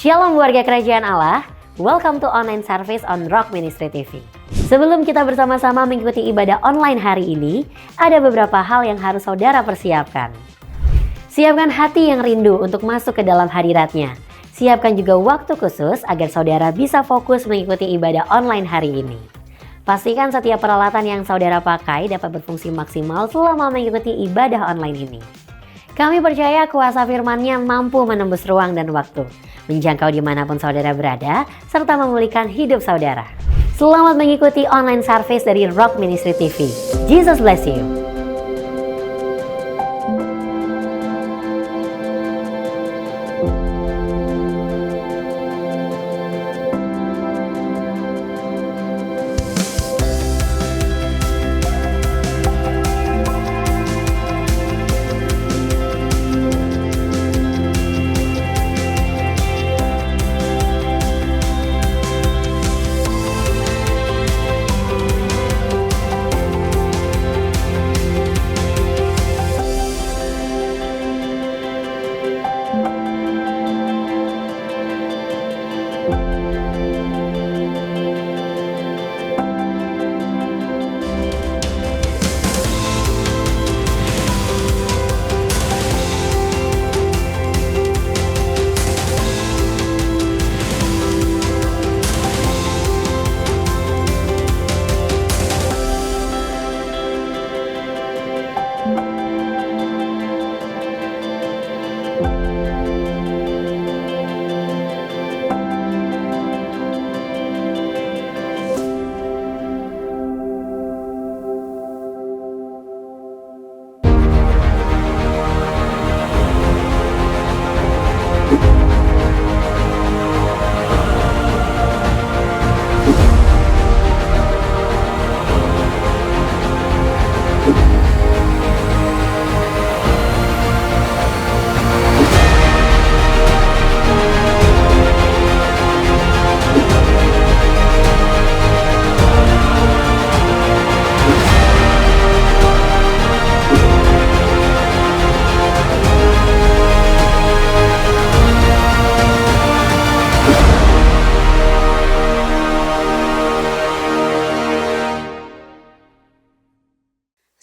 Shalom warga kerajaan Allah, welcome to online service on Rock Ministry TV. Sebelum kita bersama-sama mengikuti ibadah online hari ini, ada beberapa hal yang harus saudara persiapkan. Siapkan hati yang rindu untuk masuk ke dalam hadiratnya. Siapkan juga waktu khusus agar saudara bisa fokus mengikuti ibadah online hari ini. Pastikan setiap peralatan yang saudara pakai dapat berfungsi maksimal selama mengikuti ibadah online ini. Kami percaya kuasa firman-Nya mampu menembus ruang dan waktu, menjangkau dimanapun saudara berada, serta memulihkan hidup saudara. Selamat mengikuti online service dari Rock Ministry TV. Jesus bless you.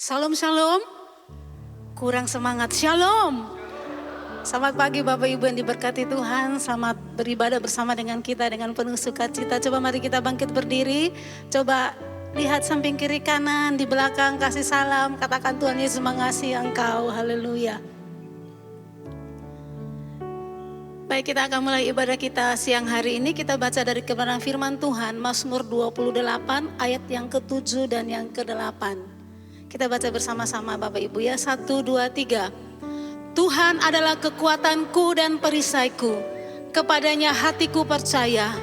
Shalom, shalom. Kurang semangat, shalom. Selamat pagi Bapak Ibu yang diberkati Tuhan. Selamat beribadah bersama dengan kita dengan penuh sukacita. Coba mari kita bangkit berdiri. Coba lihat samping kiri kanan, di belakang kasih salam. Katakan Tuhan Yesus mengasihi engkau, haleluya. Baik, kita akan mulai ibadah kita siang hari ini. Kita baca dari kebenaran firman Tuhan, Mazmur 28 ayat yang ke-7 dan yang ke-8. Kita baca bersama-sama Bapak Ibu ya. 1, 2, 3. Tuhan adalah kekuatanku dan perisaiku. Kepadanya hatiku percaya.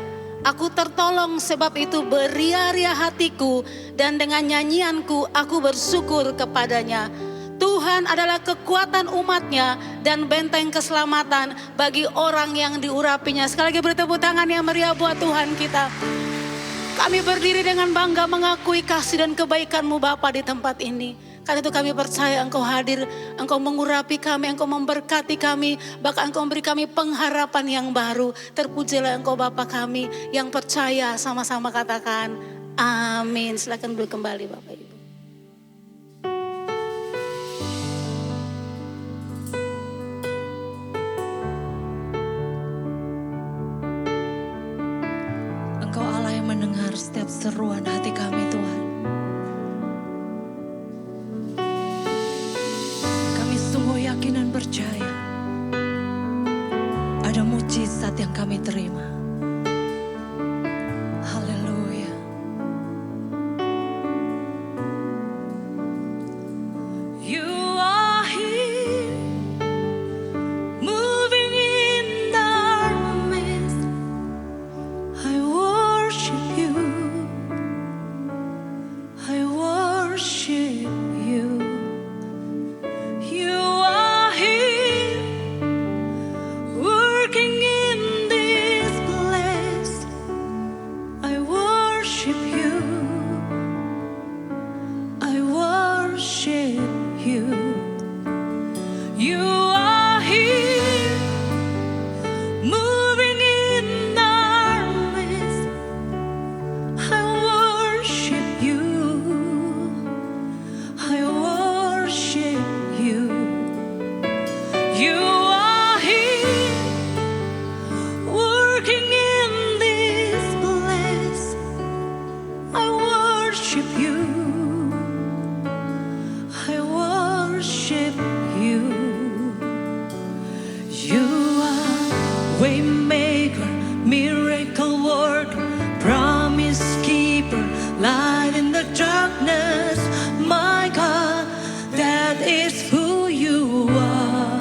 Aku tertolong sebab itu beria-ria hatiku. Dan dengan nyanyianku aku bersyukur kepadanya. Tuhan adalah kekuatan umatnya dan benteng keselamatan bagi orang yang diurapinya. Sekali lagi bertepuk tangan yang meriah buat Tuhan kita. Kami berdiri dengan bangga mengakui kasih dan kebaikan-Mu Bapa di tempat ini. Karena itu kami percaya Engkau hadir, Engkau mengurapi kami, Engkau memberkati kami, bahkan Engkau memberi kami pengharapan yang baru. Terpujilah Engkau Bapa kami yang percaya, sama-sama katakan amin. Silakan duduk kembali Bapak Ibu. Engkau Allah yang mendengar setiap seruan hati kami Tuhan. Kami sungguh yakin dan percaya ada mujizat yang kami terima. Haleluya. You are here, moving in our midst. I worship you. I worship you. You are here, working in this place. Waymaker, miracle worker, promise keeper, light in the darkness. My God, that is who you are.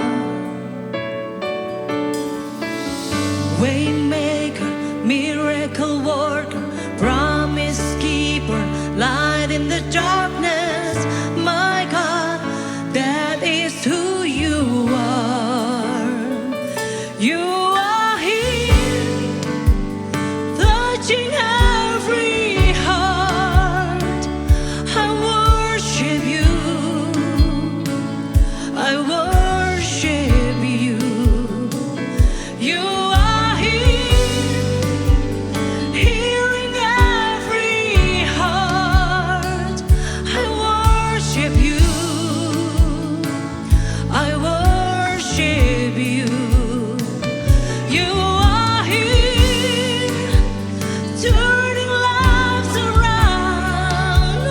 Waymaker, miracle worker, promise keeper, light in the darkness. My God, that is who you are. You are here, touching every heart. I worship you. I worship you. You are here, healing every heart. I worship you. I worship you. You are here, turning lives around.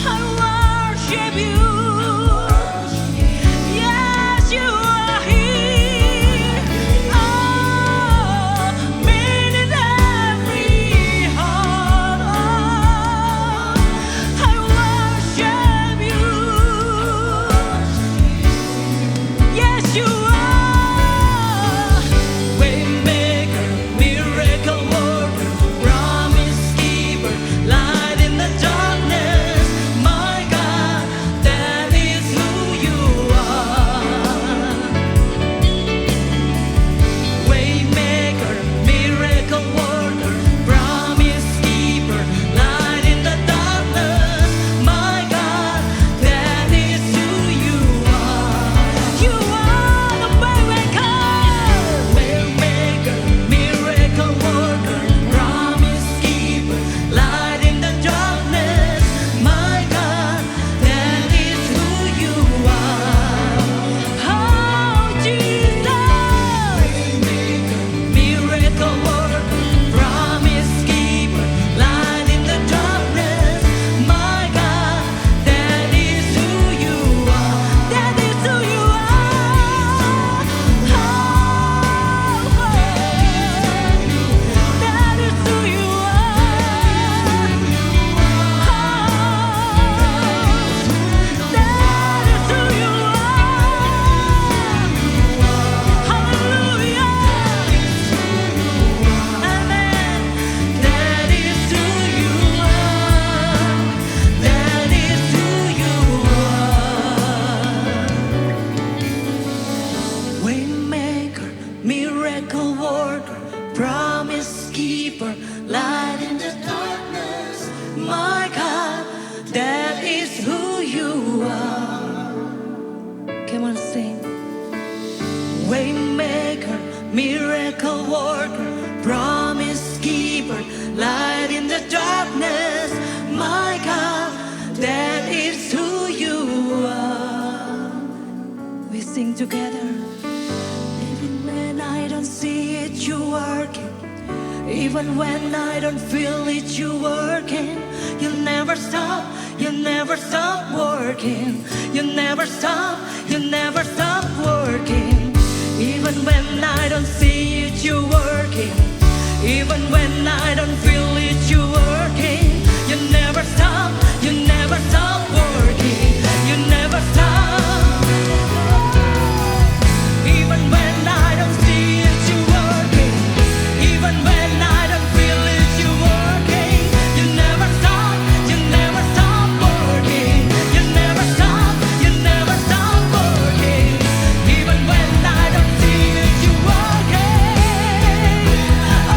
I worship you. Yes, you are here. Oh, mending every heart. I worship you. Yes, you are. Waymaker, miracle worker, promise keeper, light in the darkness. My God, that is who you are. Waymaker, miracle worker, promise keeper, light in the darkness. My God, that is who you are. You are the waymaker. Waymaker, miracle worker, promise keeper, light in the darkness. My God, that is who you are. Oh, Jesus. Miracle worker, promise keeper, light in the darkness. My God, that is who you are. That is who you are. That is who you Waymaker, miracle worker, promise keeper, light in the darkness. My God, that is who you are. Come on, sing. Waymaker, miracle worker, promise keeper, light in the darkness. My God, that is who you are. We sing together. Even when I don't see it, you working. Even when I don't feel it, you working. You never stop, you never stop working. You never stop, you never stop working. Even when I don't see it, you working. Even when I don't feel it, you working. You never stop, you never stop working. You never stop. Even when I don't see it, you working. Even when I don't feel it, you working. You never stop, you never stop working. You never stop, you never stop working. Even when I don't see it, you working. Oh,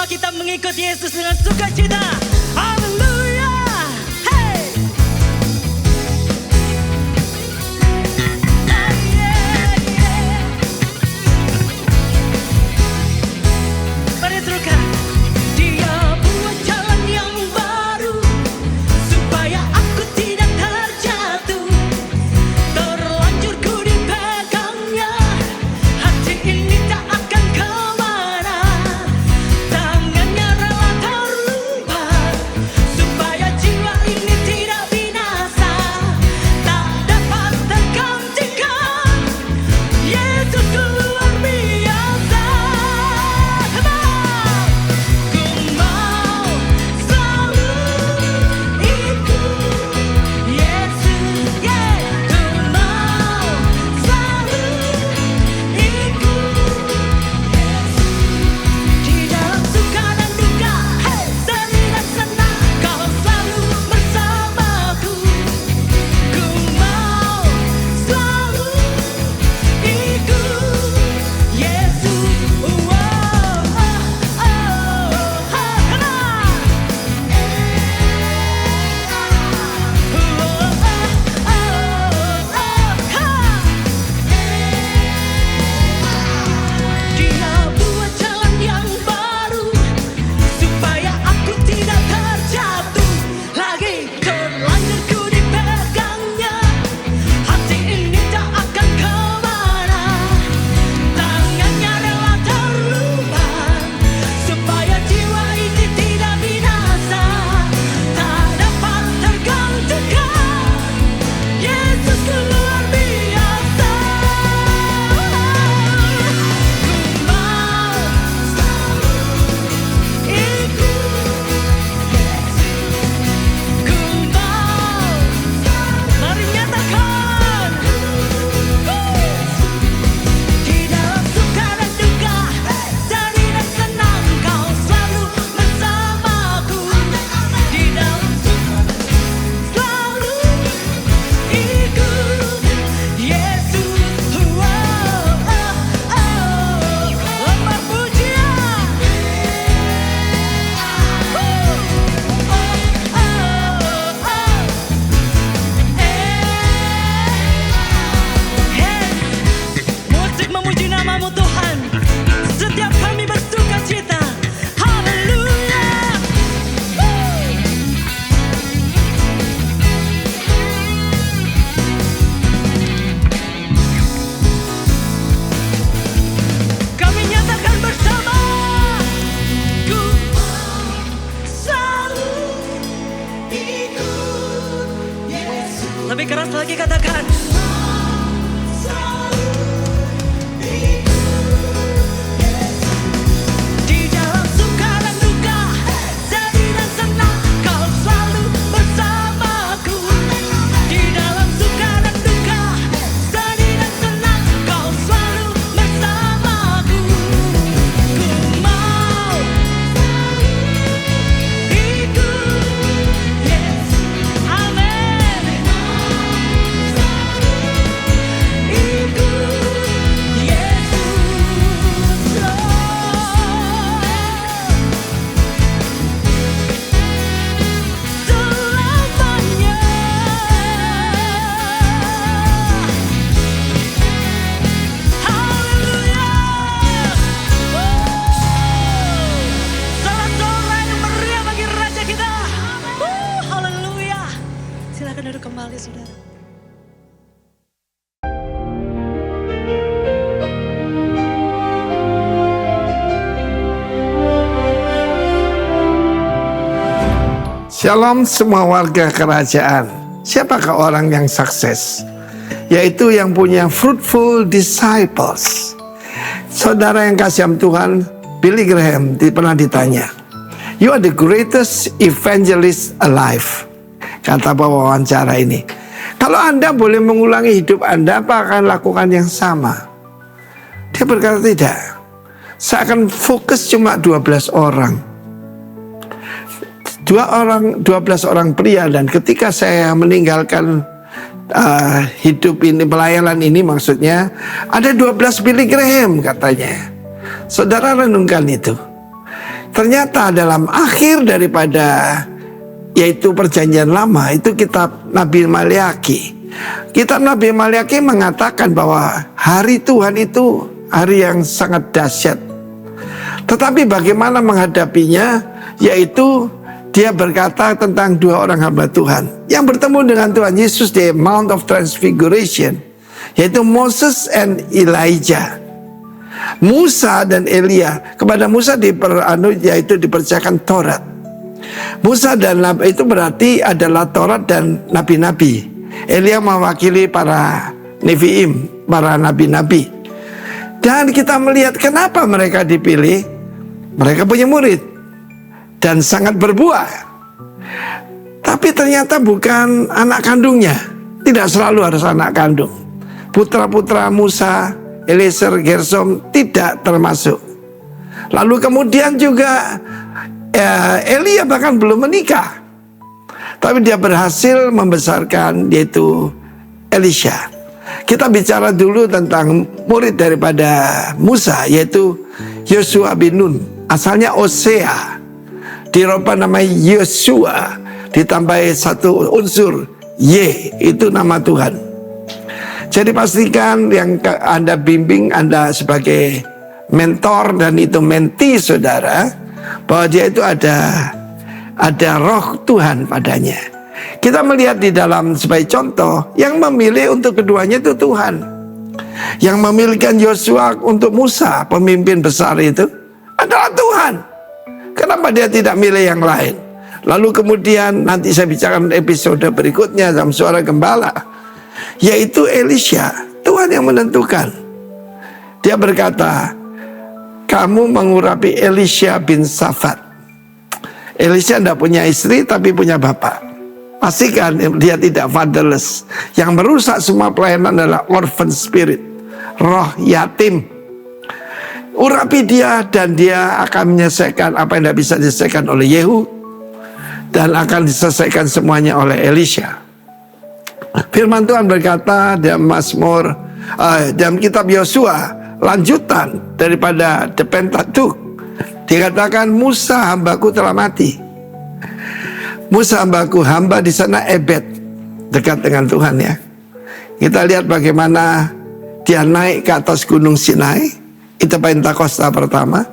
kita mengikuti Yesus dengan sukacita. Haleluya. Hey. Mari serukan. Dia buat jalan yang baru supaya aku tidak terjatuh. Terlanjur ku dipegangnya, hati ini tak akan kemana. Tangannya rela terluka supaya jiwa ini tidak binasa. Tak dapat tergantikan, Yesus luar biasa. Come on. Ku mau selalu ikut Yesus, yeah. Ku mau selalu ikut di dalam suka dan duka, hey, sedih dan senang, Kau selalu bersamaku. Ku mau selalu ikut Yesus. Come on. Dia buat jalan yang baru supaya aku tidak terjatuh lagi. Terlanjur ku dipegangnya, hati ini tak akan kemana. Tangannya rela terluka supaya jiwa ini tidak binasa. Tak dapat tergantikan, Yesus luar biasa. Ku mau selalu ikut. Ku mau, mari nyatakan. Di dalam suka dan duka, sedih dan senang, Kau selalu bersamaku. Di dalam selalu ikut Yesus. Lembah pujian. Musik memuji nama-Mu Tuhan. Setiap kami bersuka cita. Haleluya. Kami nyatakan bersama. Ku selalu ikut Yesus. Lebih keras lagi katakan. Di dalam suka dan duka, sedih dan senang, Kau selalu bersamaku. Di dalam suka dan duka, sedih dan senang, Kau selalu bersamaku. Ku mau ikut Yesus. Amin. Ikut Yesus. Selamanya. Haleluya. Salam sorak yang meriah bagi Raja kita. Haleluya. Silakan duduk kembali, saudara. Shalom semua warga kerajaan. Siapakah orang yang sukses? Yaitu yang punya fruitful disciples. Saudara yang kasihan Tuhan, Billy Graham pernah ditanya, "You are the greatest evangelist alive." Kata wawancara ini. Kalau Anda boleh mengulangi hidup Anda, apa akan lakukan yang sama? Dia berkata tidak. Saya akan fokus cuma 12 orang. 12 orang pria, dan ketika saya meninggalkan hidup ini, pelayanan ini maksudnya, ada 12 Billy Graham katanya. Saudara renungkan itu. Ternyata dalam akhir daripada yaitu perjanjian lama itu kitab Nabi Maliaki. Kitab Nabi Maliaki mengatakan bahwa hari Tuhan itu hari yang sangat dahsyat. Tetapi bagaimana menghadapinya? Yaitu dia berkata tentang dua orang hamba Tuhan yang bertemu dengan Tuhan Yesus di Mount of Transfiguration, yaitu Moses and Elijah. Musa dan Elia. Kepada Musa yaitu dipercayakan Taurat. Musa dan Nabi itu berarti adalah Taurat dan nabi-nabi. Elia mewakili para Neviim, para nabi-nabi. Dan kita melihat kenapa mereka dipilih. Mereka punya murid dan sangat berbuah. Tapi ternyata bukan anak kandungnya. Tidak selalu harus anak kandung. Putra-putra Musa, Eliezer, Gersom tidak termasuk. Lalu kemudian juga Elia bahkan belum menikah. Tapi dia berhasil membesarkan yaitu Elisha. Kita bicara dulu tentang murid daripada Musa, yaitu Yosua bin Nun. Asalnya Osea, dirubah nama Yosua, ditambah satu unsur Y, itu nama Tuhan. Jadi pastikan yang Anda bimbing, Anda sebagai mentor dan itu menti saudara, bahwa dia itu ada roh Tuhan padanya. Kita melihat di dalam sebagai contoh, yang memilih untuk keduanya itu Tuhan. Yang memilihkan Yosua untuk Musa, pemimpin besar itu adalah Tuhan. Kenapa dia tidak milih yang lain? Lalu kemudian nanti saya bicarakan episode berikutnya dalam Suara Gembala, yaitu Elisha. Tuhan yang menentukan. Dia berkata, kamu mengurapi Elisha bin Safat. Elisha tidak punya istri tapi punya bapak. Pastikan dia tidak fatherless. Yang merusak semua pelayanan adalah orphan spirit, roh yatim. Urapi dia dan dia akan menyelesaikan apa yang tidak bisa diselesaikan oleh Yehu, dan akan diselesaikan semuanya oleh Elisha. Firman Tuhan berkata dalam Mazmur, dalam kitab Yosua, lanjutan daripada The Pentateuch, dikatakan Musa hambaku telah mati. Musa hambaku, hamba di sana Ebed, dekat dengan Tuhan ya. Kita lihat bagaimana dia naik ke atas gunung Sinai. Itu Pentakosta pertama.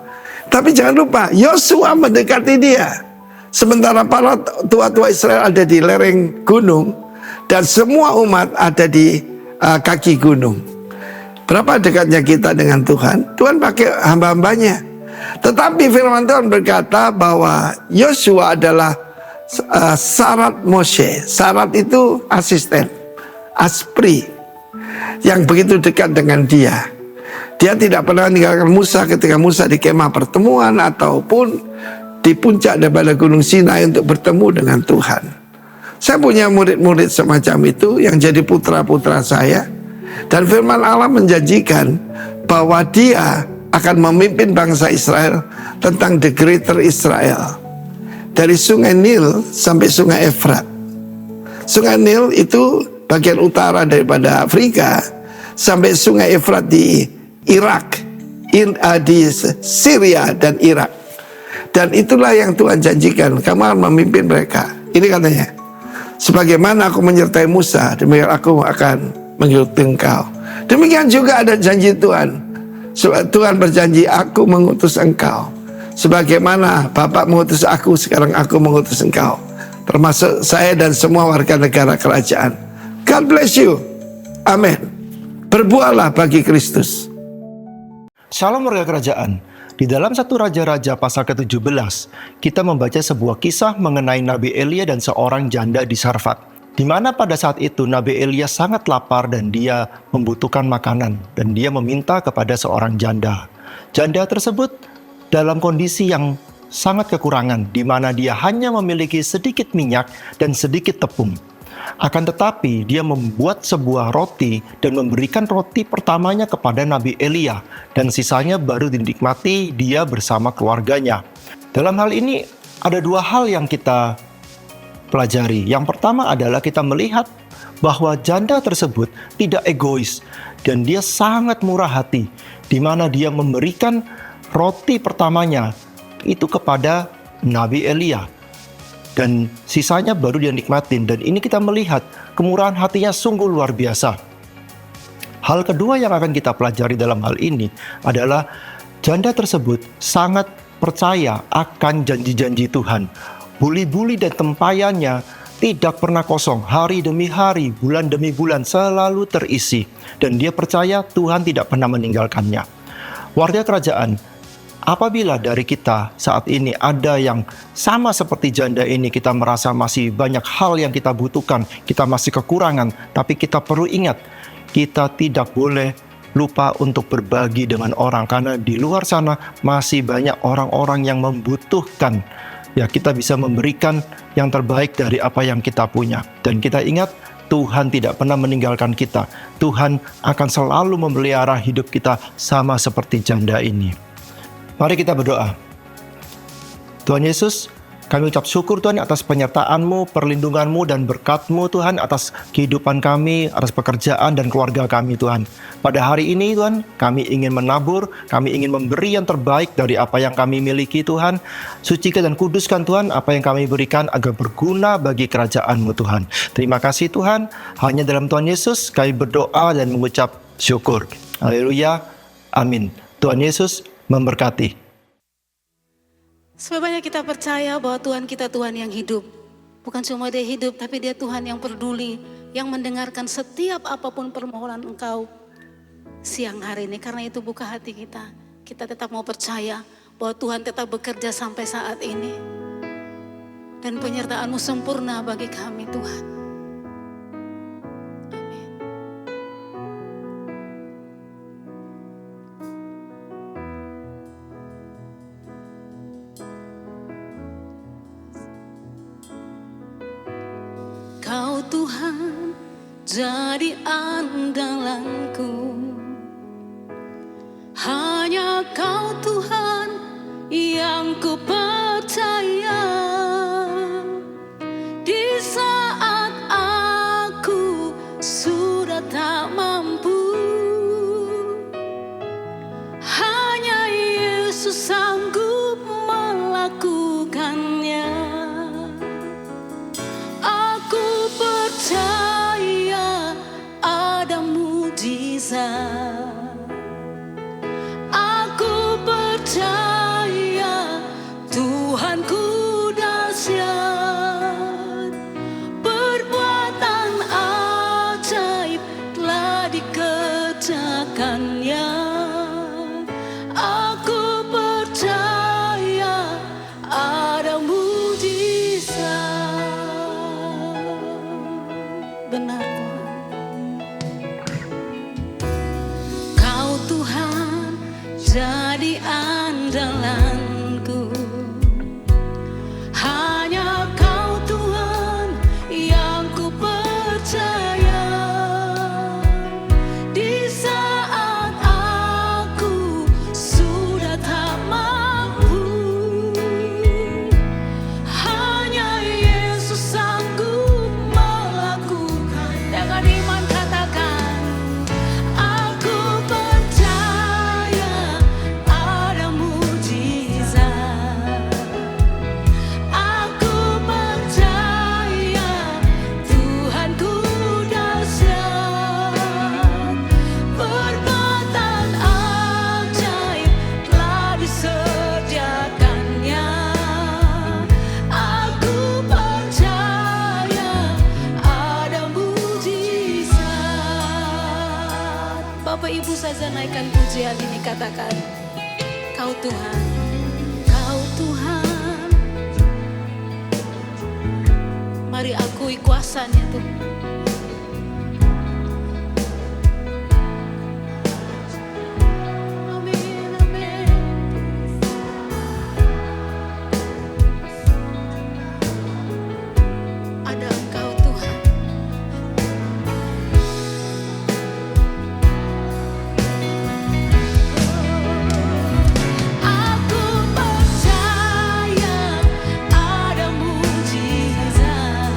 Tapi jangan lupa, Yosua mendekati dia. Sementara para tua-tua Israel ada di lereng gunung, dan semua umat ada di kaki gunung. Berapa dekatnya kita dengan Tuhan? Tuhan pakai hamba-hambanya. Tetapi firman Tuhan berkata bahwa Yosua adalah syarat Moshe. Syarat itu asisten, aspri, yang begitu dekat dengan dia. Dia tidak pernah meninggalkan Musa ketika Musa di kemah pertemuan ataupun di puncak daripada gunung Sinai untuk bertemu dengan Tuhan. Saya punya murid-murid semacam itu yang jadi putra-putra saya. Dan firman Allah menjanjikan bahwa dia akan memimpin bangsa Israel tentang the greater Israel. Dari sungai Nil sampai sungai Efrat. Sungai Nil itu bagian utara daripada Afrika, sampai sungai Efrat di Irak, di Syria dan Irak. Dan itulah yang Tuhan janjikan, kamu akan memimpin mereka. Ini katanya, sebagaimana aku menyertai Musa, demikian aku akan mengikuti engkau. Demikian juga ada janji Tuhan. Tuhan berjanji, aku mengutus engkau. Sebagaimana Bapak mengutus aku, sekarang aku mengutus engkau. Termasuk saya dan semua warga negara kerajaan. God bless you. Amin. Berbuahlah bagi Kristus. Shalom warga kerajaan. Di dalam 1 Raja-Raja pasal ke-17, kita membaca sebuah kisah mengenai Nabi Elia dan seorang janda di Sarfat. Di mana pada saat itu Nabi Elia sangat lapar dan dia membutuhkan makanan. Dan dia meminta kepada seorang janda. Janda tersebut dalam kondisi yang sangat kekurangan, di mana dia hanya memiliki sedikit minyak dan sedikit tepung. Akan tetapi dia membuat sebuah roti dan memberikan roti pertamanya kepada Nabi Elia, dan sisanya baru dinikmati dia bersama keluarganya. Dalam hal ini ada dua hal yang kita pelajari. Yang pertama adalah kita melihat bahwa janda tersebut tidak egois dan dia sangat murah hati, di mana dia memberikan roti pertamanya itu kepada Nabi Elia. Dan sisanya baru dia nikmatin. Dan ini kita melihat kemurahan hatinya sungguh luar biasa. Hal kedua yang akan kita pelajari dalam hal ini adalah janda tersebut sangat percaya akan janji-janji Tuhan. Buli-buli dan tempayannya tidak pernah kosong, hari demi hari, bulan demi bulan selalu terisi. Dan dia percaya Tuhan tidak pernah meninggalkannya. Warga kerajaan, apabila dari kita saat ini ada yang sama seperti janda ini, kita merasa masih banyak hal yang kita butuhkan, kita masih kekurangan, tapi kita perlu ingat, kita tidak boleh lupa untuk berbagi dengan orang, karena di luar sana masih banyak orang-orang yang membutuhkan. Ya, kita bisa memberikan yang terbaik dari apa yang kita punya. Dan kita ingat, Tuhan tidak pernah meninggalkan kita. Tuhan akan selalu memelihara hidup kita sama seperti janda ini. Mari kita berdoa. Tuhan Yesus, kami ucap syukur Tuhan atas penyertaan-Mu, perlindungan-Mu, dan berkat-Mu Tuhan atas kehidupan kami, atas pekerjaan dan keluarga kami Tuhan. Pada hari ini Tuhan, kami ingin menabur, kami ingin memberi yang terbaik dari apa yang kami miliki Tuhan. Sucikan dan kuduskan Tuhan apa yang kami berikan agar berguna bagi kerajaan-Mu Tuhan. Terima kasih Tuhan, hanya dalam Tuhan Yesus kami berdoa dan mengucap syukur. Haleluya, amin. Tuhan Yesus memberkati. Sebanyak kita percaya bahwa Tuhan kita Tuhan yang hidup. Bukan cuma Dia hidup, tapi Dia Tuhan yang peduli, yang mendengarkan setiap apapun permohonan engkau siang hari ini. Karena itu buka hati kita. Kita tetap mau percaya bahwa Tuhan tetap bekerja sampai saat ini. Dan penyertaan-Mu sempurna bagi kami Tuhan. Amin. Kau Tuhan jadi andalanku, hanya Kau Tuhan yang ku percaya. Di saat aku sudah tak mampu, hanya Yesus sanggup melakukannya. Percaya ada mujizat. Aku percaya Tuhanku dahsyat. Perbuatan ajaib telah dikerjakannya. Aku percaya ada mujizat. Benar Tuhan. Kau Tuhan jadi andalanku, hanya Kau Tuhan yang ku percaya. Di saat aku sudah tak mampu, hanya Yesus sanggup melakukan. Dengan iman katakan, aku percaya ada mujizat. Aku percaya Tuhanku dahsyat. Perbuatan ajaib telah disediakannya. Aku percaya ada mujizat. Bapak Ibu saja naikkan pujian ini, katakan, Kau Tuhan, Kau Tuhan. Mari akui kuasanya Tuhan. Amin, amin. Ada Engkau Tuhan. Aku percaya ada mujizat.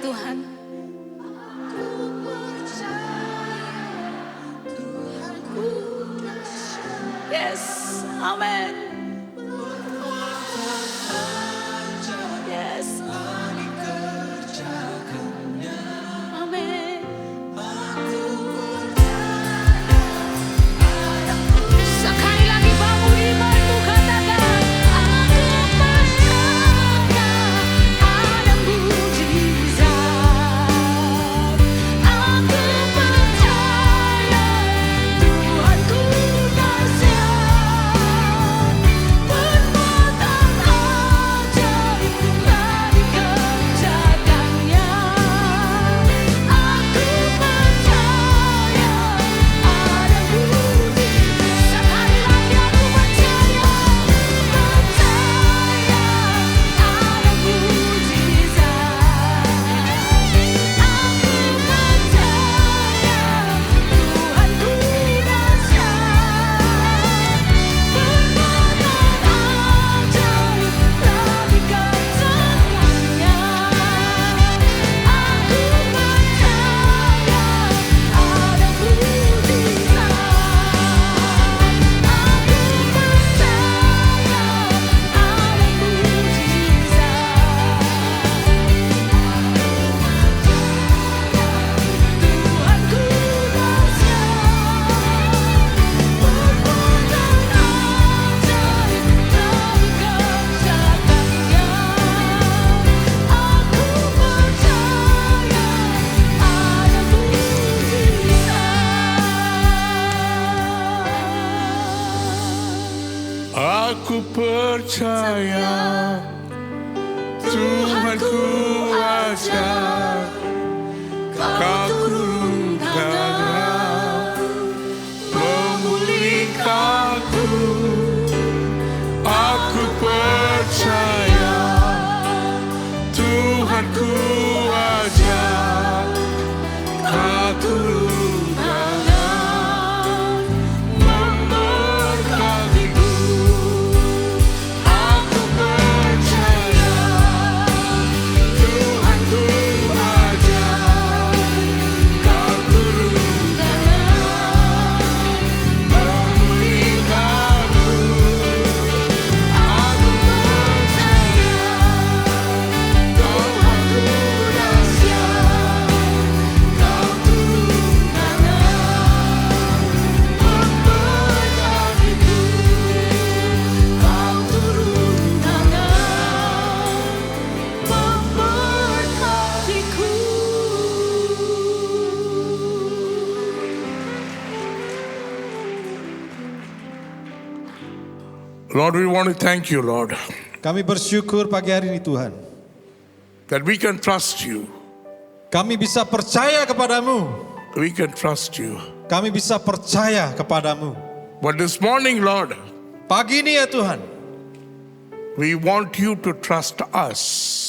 Tuhan. Yes, amin. Yes. Amin. Sekali lagi bangun imanmu, katakan, aku percaya ada mujizat. Aku percaya Tuhanku dahsyat. Perbuatan ajaib telah dikerjakannya. Aku percaya ada mujizat. Sekali lagi aku percaya ada mujizat. Aku percaya Tuhanku dahsyat. Perbuatan ajaib telah dikerjakannya. Aku percaya ada mujizat. Aku percaya ada Aku percaya Tuhanku ajar, Kau turun tangan memulihkanku. Aku percaya Tuhanku ajar, Kau turun tangan memberkatiku. Aku percaya Tuhanku ajar, Kau turun tangan memulihkanku. Aku percaya Tuhanku dahsyat, Kau turun tangan memberkatiku. Kau turun tangan memberkatiku. Lord, we want to thank you, Lord, Kami bersyukur pagi hari ini Tuhan. that we can trust you. Kami bisa percaya kepadamu. We can trust you. Kami bisa percaya kepadamu. But this morning, Lord, Pagi ini ya Tuhan, we want you to trust us.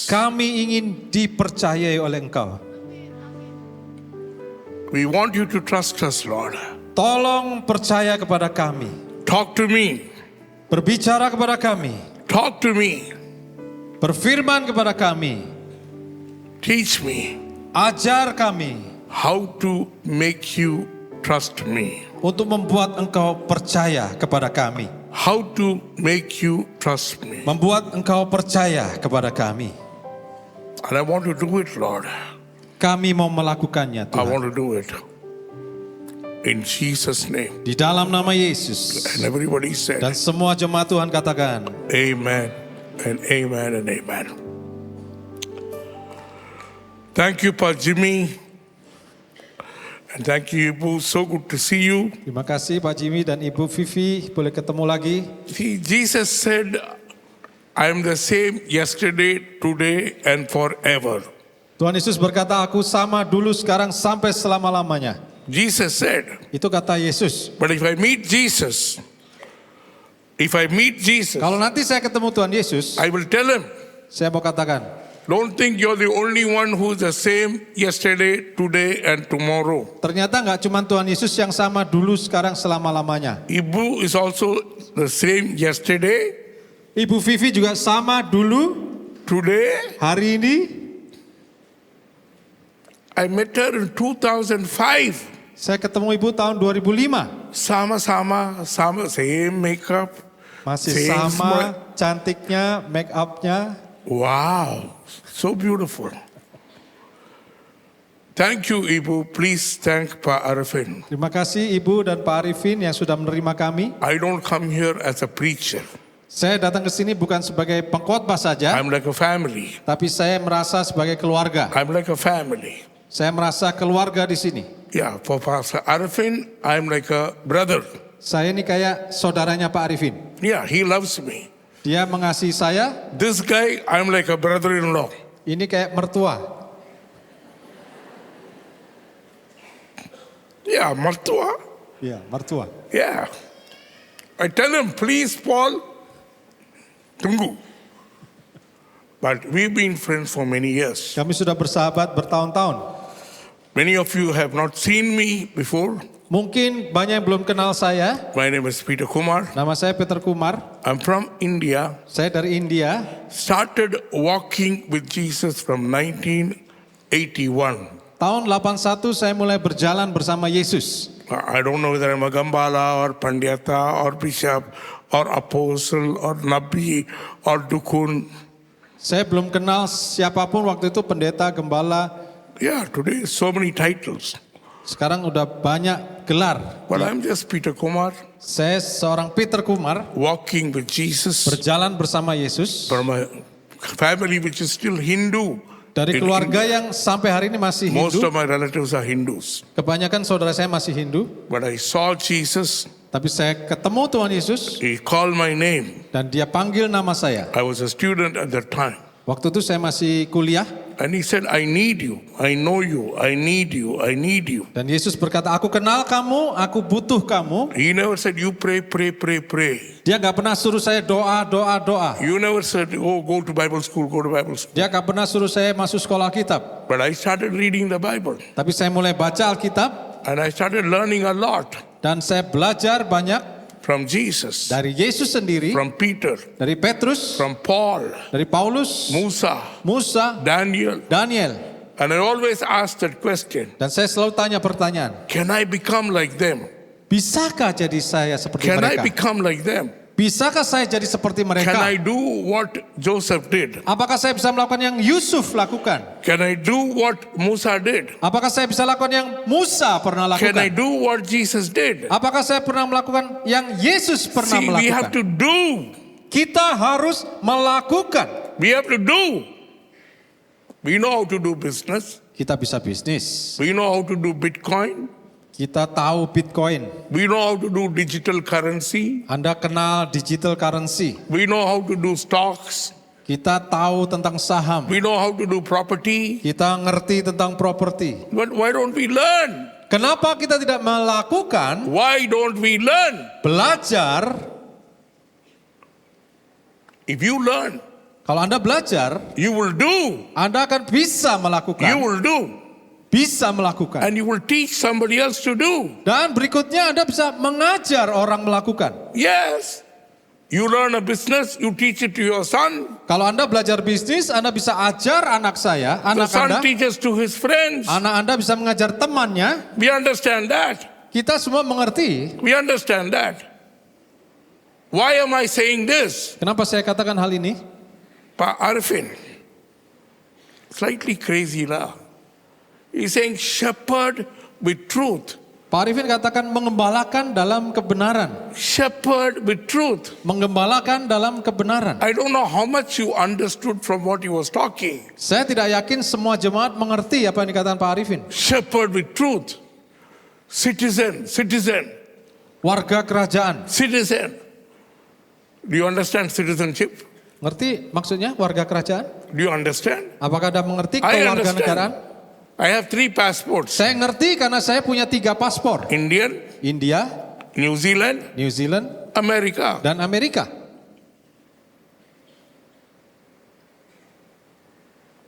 kami ingin dipercayai oleh Engkau. We want you to trust us, Lord. Tolong percaya kepada kami. Talk to me. Berbicara kepada kami. Talk to me. Berfirman kepada kami. Teach me Ajar kami how to make you trust me. untuk membuat Engkau percaya kepada kami. How to make you trust me. Membuat Engkau percaya kepada kami. And I want to do it, Lord. Kami mau melakukannya I Tuhan. want to do it. In Jesus' name. Di dalam nama Yesus. And everybody said, Dan semua jemaat Tuhan katakan, Amen and amen and amen. Thank you, Pak Jimmy. And thank you, Ibu. So good to see you. terima kasih Pak Jimmy dan Ibu Vivi, boleh ketemu lagi. See, Jesus said, I am the same yesterday, today, and forever. Tuhan Yesus berkata, aku sama dulu, sekarang, sampai selama-lamanya. Jesus said, Itu kata Yesus. but if I meet Jesus, Kalau nanti saya ketemu Tuhan Yesus, I will tell him, saya mau katakan, don't think you're the only one who's the same yesterday, today, and tomorrow. ternyata nggak cuma Tuhan Yesus yang sama dulu, sekarang, selama-lamanya. Ibu is also the same yesterday, Ibu Vivi juga sama dulu, today, hari ini, I met her in 2005. Saya ketemu ibu tahun 2005. Sama, same makeup. Masih same sama smile. cantiknya, make up-nya. Wow, so beautiful. Thank you, Ibu. Please thank Pak Arifin. Terima kasih Ibu dan Pak Arifin yang sudah menerima kami. I don't come here as a preacher. Saya datang ke sini bukan sebagai pengkhotbah saja, I'm like a family. tapi saya merasa sebagai keluarga. I'm like a family. Saya merasa keluarga di sini. Yeah, for Pastor Arifin, I'm like a brother. Saya ini kayak saudaranya Pak Arifin. Yeah, he loves me. Dia mengasihi saya, This guy, I'm like a brother-in-law. ini kayak mertua. Yeah, Martua. Iya, mertua. Yeah. I tell him, please, Paul, tunggu. But we've been friends for many years. Kami sudah bersahabat bertahun-tahun. Many of you have not seen me before. Mungkin banyak yang belum kenal saya. My name is Peter Kumar. Nama saya Peter Kumar. I'm from India. Saya dari India. Started walking with Jesus from 1981. Tahun 81 saya mulai berjalan bersama Yesus. I don't know whether I'm a Gambala or Pandyata or Bishop or Apostle or Nabi or Dukun. Saya belum kenal siapapun waktu itu, pendeta, gembala. Yeah, today so many titles. Sekarang udah banyak gelar. But I'm just Peter Kumar, Saya seorang Peter Kumar, walking with Jesus berjalan bersama Yesus. from a family which is still Hindu. Dari In keluarga India. yang sampai hari ini masih Most Hindu. of my relatives are Hindus. Kebanyakan saudara saya masih Hindu. But I saw Jesus. Tapi saya ketemu Tuhan Yesus He called my name. dan dia panggil nama saya. I was a student at that time. Waktu itu saya masih kuliah. And he said, I need you. I know you. I need you. I need you. Dan Yesus berkata, aku kenal kamu, aku butuh kamu. He never said, you pray, pray, pray, pray. Dia gak pernah suruh saya doa, doa, doa. You never said, oh, go to Bible school, go to Bible school. Dia gak pernah suruh saya masuk sekolah Alkitab. But I started reading the Bible. Tapi saya mulai baca Alkitab And I started learning a lot dan saya belajar banyak from Jesus, dari Yesus sendiri, from Peter, dari Petrus, from Paul, dari Paulus, Musa, Musa, Daniel. Daniel. And I always ask that question, Dan saya selalu tanya pertanyaan, can I become like them? bisakah jadi saya seperti Can I mereka? become like them? Bisakah saya jadi seperti Can mereka? I do what Joseph did? Apakah saya bisa melakukan yang Yusuf lakukan? Can I do what Musa did? Apakah saya bisa lakukan yang Musa pernah Can I lakukan? do what Jesus did? Apakah saya pernah melakukan yang Yesus pernah See, we have to melakukan? do. Kita harus melakukan. We have to do. We know how to do business. Kita bisa bisnis. We know how to do Bitcoin. Kita tahu Bitcoin. We know how to do digital currency. Anda kenal digital currency. We know how to do stocks. Kita tahu tentang saham. We know how to do property. Kita ngerti tentang properti. But why don't we learn? Kenapa kita tidak melakukan, Why don't we learn? belajar? If you learn, Kalau Anda belajar, you will do. Anda akan bisa You melakukan. will do. Bisa melakukan. And you will teach somebody else to do. Dan berikutnya Anda bisa mengajar orang melakukan. Yes. You learn a business, you teach it to your son. Kalau Anda belajar bisnis, Anda bisa ajar anak saya, The anak son Anda. teaches to his friends. Anak Anda bisa mengajar temannya. We understand that. Kita semua mengerti. We understand that. Why am I saying this? Kenapa saya katakan hal ini? Pak Arifin, slightly crazy lah. He's saying shepherd with truth. Pak Arifin katakan mengembalakan dalam kebenaran. Shepherd with truth. Menggembalakan dalam kebenaran. I don't know how much you understood from what he was talking. Saya tidak yakin semua jemaat mengerti apa yang dikatakan Pak Arifin. Shepherd with truth. Citizen, citizen, Warga kerajaan. citizen. Do you understand citizenship? Ngerti maksudnya warga kerajaan? Do you understand? Apakah Anda mengerti I kewarganegaraan? understand. I have 3 passports. Saya ngerti karena saya punya 3 paspor. Indian, India, New Zealand, New Zealand, America. dan Amerika.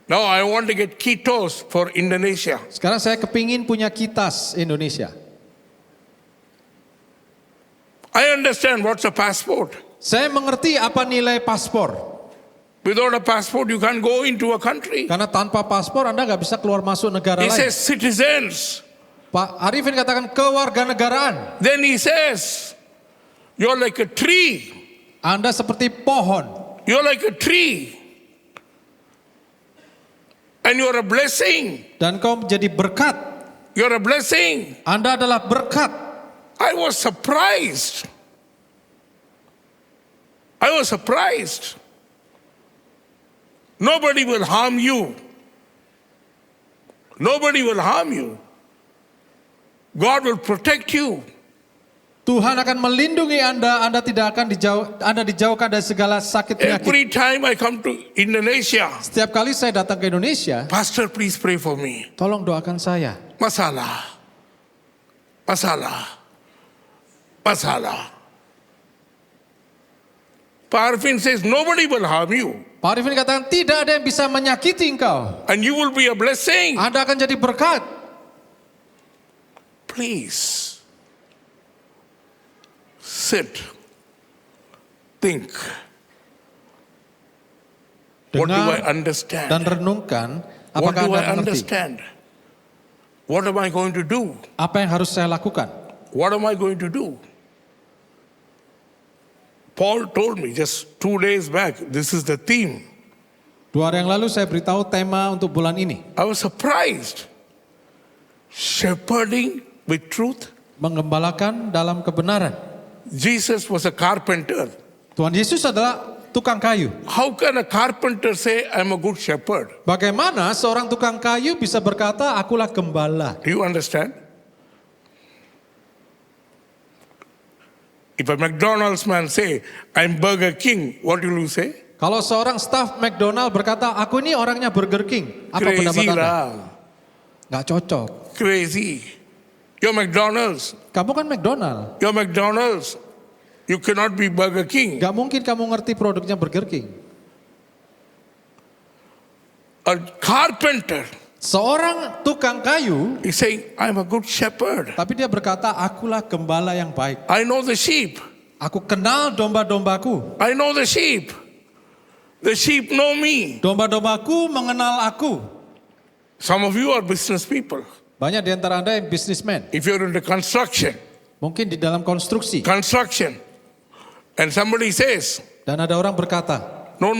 Now I want to get kitos for Indonesia. Sekarang saya kepingin punya kitas Indonesia. I understand what's a passport. Saya mengerti apa nilai paspor. Without a passport, you can't go into a country. Karena tanpa paspor Anda nggak bisa keluar masuk negara He lain. says citizens. Pak Arifin katakan kewarganegaraan. Then he says, you're like a tree. Anda seperti pohon. You're like a tree. And you're a blessing. Dan kau menjadi berkat. You're a blessing. Anda adalah berkat. I was surprised. I was surprised. Nobody will harm you. Nobody will harm you. God will protect you. Tuhan akan melindungi Anda. Anda tidak akan dijauhkan dari segala sakit penyakit. Every time I come to Indonesia, Setiap kali saya datang ke Indonesia, Pastor, please pray for me. tolong doakan saya. Masalah. Masalah. Masalah. Pak Arifin says, nobody will harm you. Pak Arifin katakan tidak ada yang bisa menyakiti engkau. And you will be a blessing. Anda akan jadi berkat. Please. Sit. Think. What do I Dengar understand? dan renungkan What apakah do Anda I mengerti. understand? What am I going to do? Apa yang harus saya lakukan? What am I going to do? Paul told me just 2 days back, this is the theme. 2 hari yang lalu saya beritahu tema untuk bulan ini. I was surprised. Shepherding with truth. Menggembalakan dalam kebenaran. Jesus was a carpenter. Tuhan Yesus adalah tukang kayu. How can a carpenter say, I'm a good shepherd? Bagaimana seorang tukang kayu bisa berkata, akulah gembala? Do you understand? If a McDonald's man say, I'm Burger King, what will you say? Kalau seorang staf McDonald berkata, aku ini orangnya Burger King. Apa pendapat Crazy Anda? lah. Nggak cocok. Crazy. You're McDonald's. Kamu kan McDonald. You're McDonald's. You cannot be Burger King. Nggak mungkin kamu ngerti produknya Burger King. A carpenter Seorang tukang kayu, is saying, I'm a good shepherd. tapi dia berkata, akulah gembala yang baik. I know the sheep. Aku kenal domba-dombaku. I know the sheep. The sheep know me. Domba-dombaku mengenal aku. Some of you are business people. Banyak di antara Anda yang businessman. If you're in the construction, Mungkin di dalam konstruksi. and somebody says, Dan ada orang berkata, no,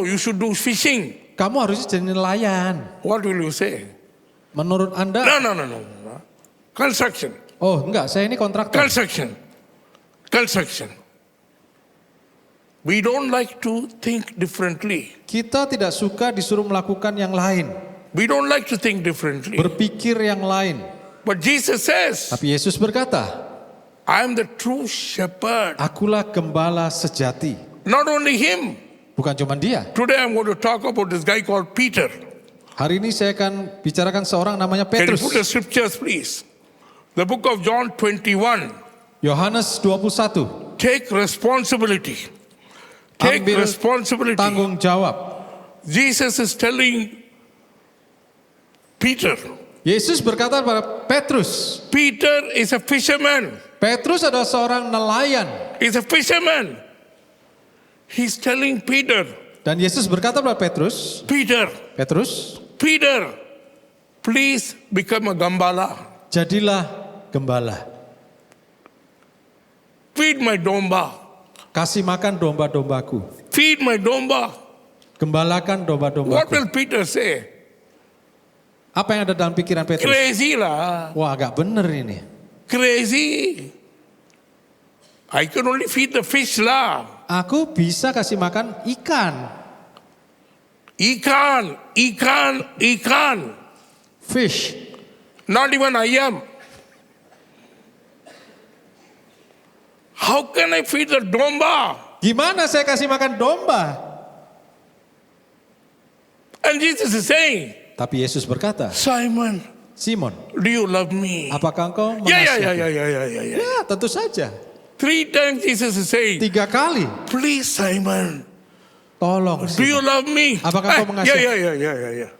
you should do fishing. kamu harusnya jadi nelayan. What will you say? Menurut Anda, No. Construction. oh enggak, saya ini kontraktor. Construction. We don't like to think differently. Kita tidak suka disuruh melakukan yang lain. We don't like to think differently. Berpikir yang lain. But Jesus says, Tapi Yesus berkata, I am the true shepherd. akulah gembala sejati. Not only him. Bukan cuma dia. Today I'm going to talk about this guy called Peter. Hari ini saya akan bicarakan seorang namanya Can you Petrus. put the scriptures, please? The book of John 21. Yohanes 21. Take responsibility. Take Ambil responsibility. tanggung jawab. Jesus is telling Peter. Yesus berkata kepada Petrus. Peter is a fisherman. Petrus adalah seorang nelayan. He's a fisherman. He's telling Peter, Dan Yesus berkata kepada Petrus, Petrus, Petrus, please become a gambala. jadilah gembala. Feed my domba. Kasih makan domba-dombaku. Feed my domba. Gembalakan What domba-dombaku. will Peter say? Apa yang ada dalam pikiran Petrus? Crazy lah. Wah, agak bener ini. Crazy. I can only feed the fish lah. Aku bisa kasih makan ikan. Ikan. Fish. Not even ayam. How can I feed the domba? Gimana saya kasih makan domba? And Jesus is saying, Tapi Yesus berkata, Simon, Simon, do you love me? apakah engkau Yeah. mengasihi aku? Ya, tentu saja. 3 times Jesus is saying, 3 kali. please Simon, Tolong, do you Simon. love me? Apakah kau mengasihi? Yeah.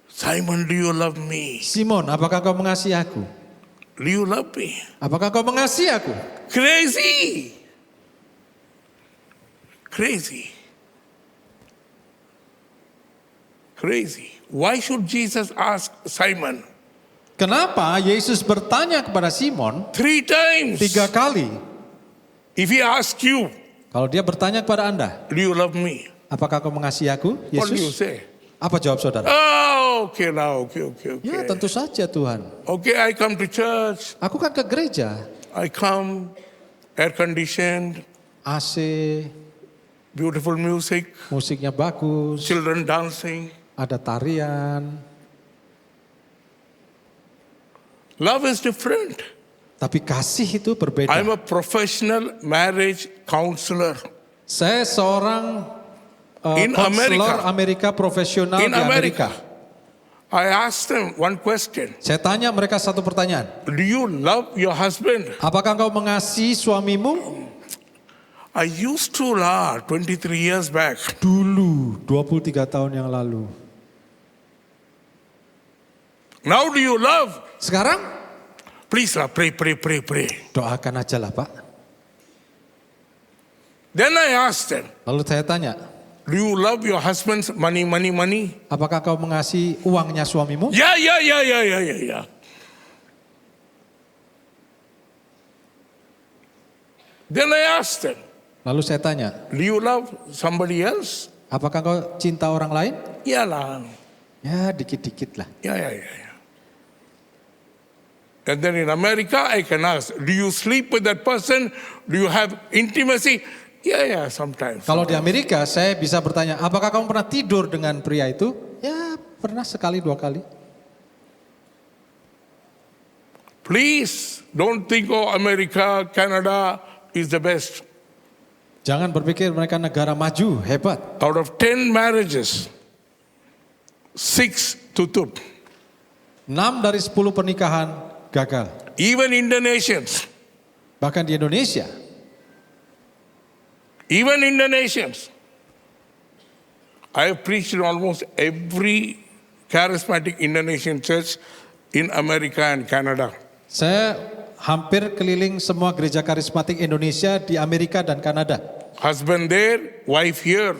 Simon, do you love me? Simon, apakah kau mengasihi aku? Do you love me? Apakah kau mengasihi aku? Crazy. Crazy. Why should Jesus ask Simon? Kenapa Yesus bertanya kepada Simon 3 times. 3 kali? If he asks you, Kalau dia bertanya kepada Anda, do you love me? apakah kau mengasihi aku, What do you Yesus? say? Apa jawab saudara? Oh, okay now, okay. Ya tentu saja Tuhan. Okay, I come to church. Aku kan ke gereja, I come, air conditioned, AC, beautiful music, musiknya bagus, children dancing. ada tarian. Love is different. Tapi kasih itu berbeda. I'm a professional marriage counselor. Saya seorang In konselor America. Amerika profesional In di Amerika. I asked them one question. Saya tanya mereka satu pertanyaan. Do you love your husband? Apakah kau mengasihi suamimu? I used to lie 23 years back. Dulu, 23 tahun yang lalu. Now do you love? Sekarang, Please lah, pray. doakan aja lah Pak. Then I asked them, Lalu saya tanya, do you love your husband's money? apakah kau mengasihi uangnya suamimu? Yeah. Then I asked them, Lalu saya tanya, do you love somebody else? apakah kau cinta orang lain? Yeah lah. Ya dikit-dikit lah. Yeah. And then in America, I can ask, do you sleep with that person? Do you have intimacy? Yeah, sometimes. Kalau di Amerika saya bisa bertanya, apakah kamu pernah tidur dengan pria itu? Ya pernah sekali 2 kali. Please don't think, oh, America, Canada is the best. Jangan berpikir mereka negara maju, hebat. Out of 10 marriages, 6 tutup. 6 dari 10 pernikahan gagal. Even Indonesians. Bahkan di Indonesia. I have preached in almost every charismatic Indonesian church in America and Canada. Saya hampir keliling semua gereja karismatik Indonesia di Amerika dan Kanada. Husband there, wife here.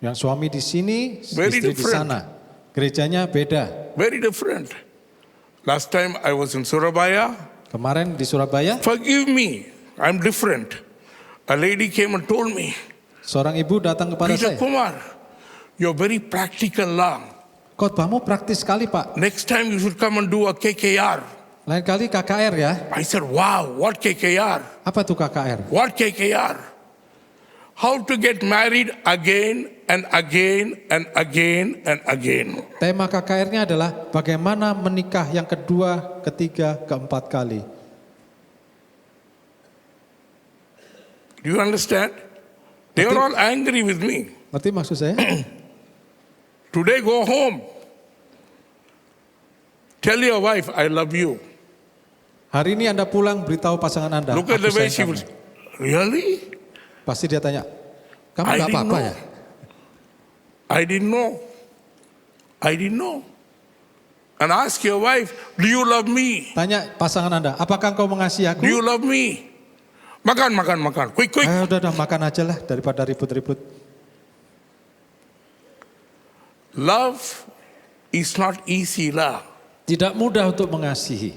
Yang suami di sini, Very istri di different. sana. Gerejanya beda. Very different. Last time I was in Surabaya. Kemarin di Surabaya, Forgive me, I'm different. A lady came and told me, seorang ibu datang kepada Peter saya. Kumar, you're very practical lah. Khotbahmu praktis sekali Pak. Next time you should come and do a KKR. Lain kali KKR ya. I said, wow, what KKR? Apa tuh KKR? What KKR? How to get married again and again and again and again. Tema KKR-nya adalah bagaimana menikah yang kedua, ketiga, keempat kali. Do you understand? They were all angry with me. Ngerti maksud saya? Today go home. Tell your wife, I love you. Hari ini Anda pulang beritahu pasangan Anda. Look at the "Aku way sayang she kamu." was. Really? Pasti dia tanya, kamu I gak didn't apa-apa know. ya? I didn't know. And ask your wife, do you love me? Tanya pasangan Anda, apakah engkau mengasihi aku? Do you love me? Makan. Quick. Udah makan aja lah daripada ribut-ribut. Love is not easy lah. Tidak mudah untuk mengasihi.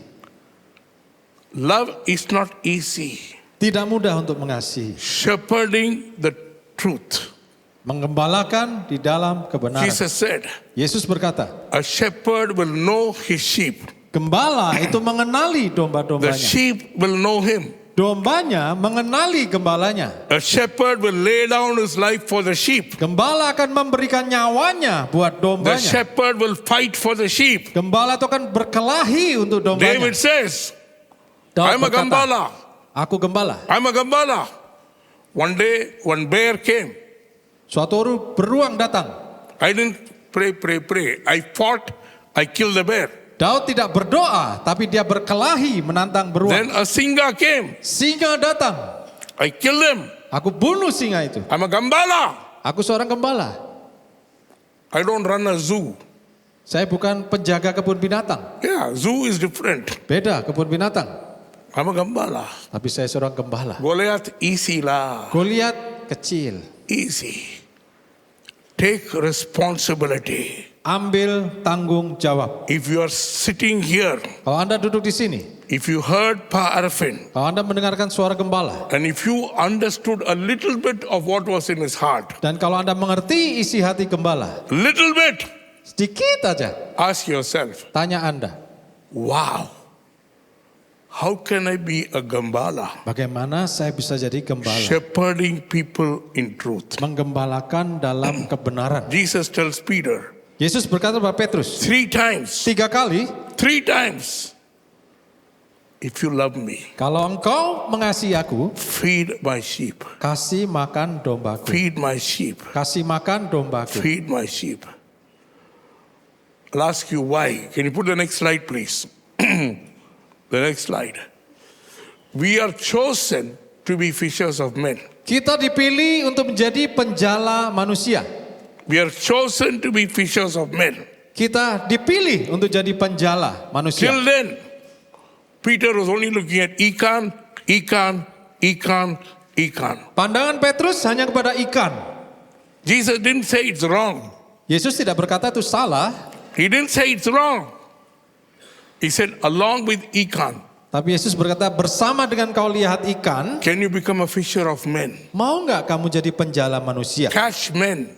Love is not easy. Tidak mudah untuk mengasihi. Shepherding the truth. Menggembalakan di dalam kebenaran. Jesus said, Yesus berkata, a shepherd will know his sheep. gembala itu mengenali The domba-dombanya. sheep will know him. Dombanya mengenali gembalanya. A shepherd will lay down his life for the sheep. Gembala akan memberikan nyawanya buat The dombanya. shepherd will fight for the sheep. Gembala itu akan berkelahi untuk dombanya. David says, Daud I'm a berkata, gembala. aku gembala. I'm a gembala. One day, one bear came. Suatu hari beruang datang. I didn't pray. I fought. I killed the bear. Daud tidak berdoa, tapi dia berkelahi menantang beruang. Then a singa came. Singa datang. I killed him. Aku bunuh singa itu. I'm a gembala. Aku seorang gembala. I don't run a zoo. Saya bukan penjaga kebun binatang. Yeah, zoo is different. Beda kebun binatang. I'm a gembala. Tapi saya seorang gembala. Goliath, easy lah. Goliat kecil. Easy. take responsibility. Ambil tanggung jawab. If you are sitting here, Kalau Anda duduk di sini, if you heard Pa Arifin, kalau Anda mendengarkan suara gembala, and if you understood a little bit of what was in his heart, dan kalau Anda mengerti isi hati gembala, little bit, sedikit aja, ask yourself, tanya Anda, wow, how can I be a gambala? bagaimana saya bisa jadi gembala? Shepherding people in truth. Menggembalakan dalam kebenaran. Jesus tells Peter, Yesus berkata kepada Petrus, 3 times, 3 kali, if you love me, kalau engkau mengasihi aku, feed my sheep, kasih makan dombaku. feed my sheep, Kasih makan dombaku. feed my sheep. I'll ask you why. Can you put the next slide, please? The next slide. We are chosen to be fishers of men. Kita dipilih untuk menjadi penjala manusia. We are chosen to be fishers of men. Kita dipilih untuk jadi penjala manusia. Till then, Peter was only looking at ikan. Pandangan Petrus hanya kepada ikan. Jesus didn't say it's wrong. Yesus tidak berkata itu salah, He didn't say it's wrong. He said along with ikan, tapi Yesus berkata bersama dengan kau lihat ikan, can you become a fisher of men? mau nggak kamu jadi penjala manusia? Catch men.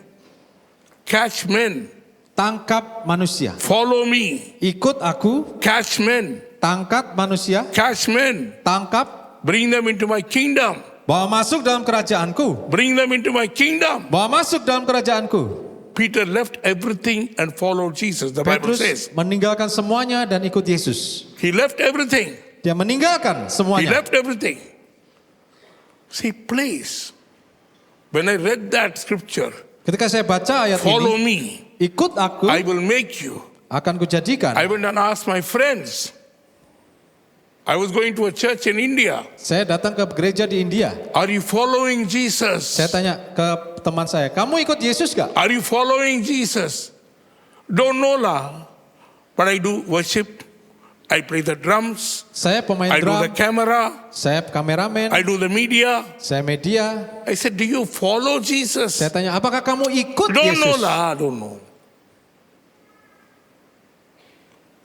Catch men. Tangkap manusia. Follow me. Ikut aku, Catch men. tangkap manusia, Catch men. tangkap, Bring them into my kingdom. bawa masuk dalam kerajaanku. Bring them into my kingdom. Bawa masuk dalam kerajaanku. Peter left everything and followed Jesus. The Bible says. Petrus meninggalkan semuanya dan ikut Yesus. He left everything. Dia meninggalkan He semuanya. left everything. See, please. When I read that scripture, Ketika saya baca ayat follow ini, me. ikut aku, I will make you. akan kujadikan. I went and asked my friends. I was going to a church in India. Saya datang ke gereja di India. Are you following Jesus? Saya tanya ke teman saya, kamu ikut Yesus gak? Are you following Jesus? Don't know lah. But I do worship. I play the drums. Saya pemain I do the drum, camera. saya kameramen, I do the media. saya media. I said, do you follow Jesus? Saya tanya, apakah kamu ikut Don't know Yesus? lah. Don't know.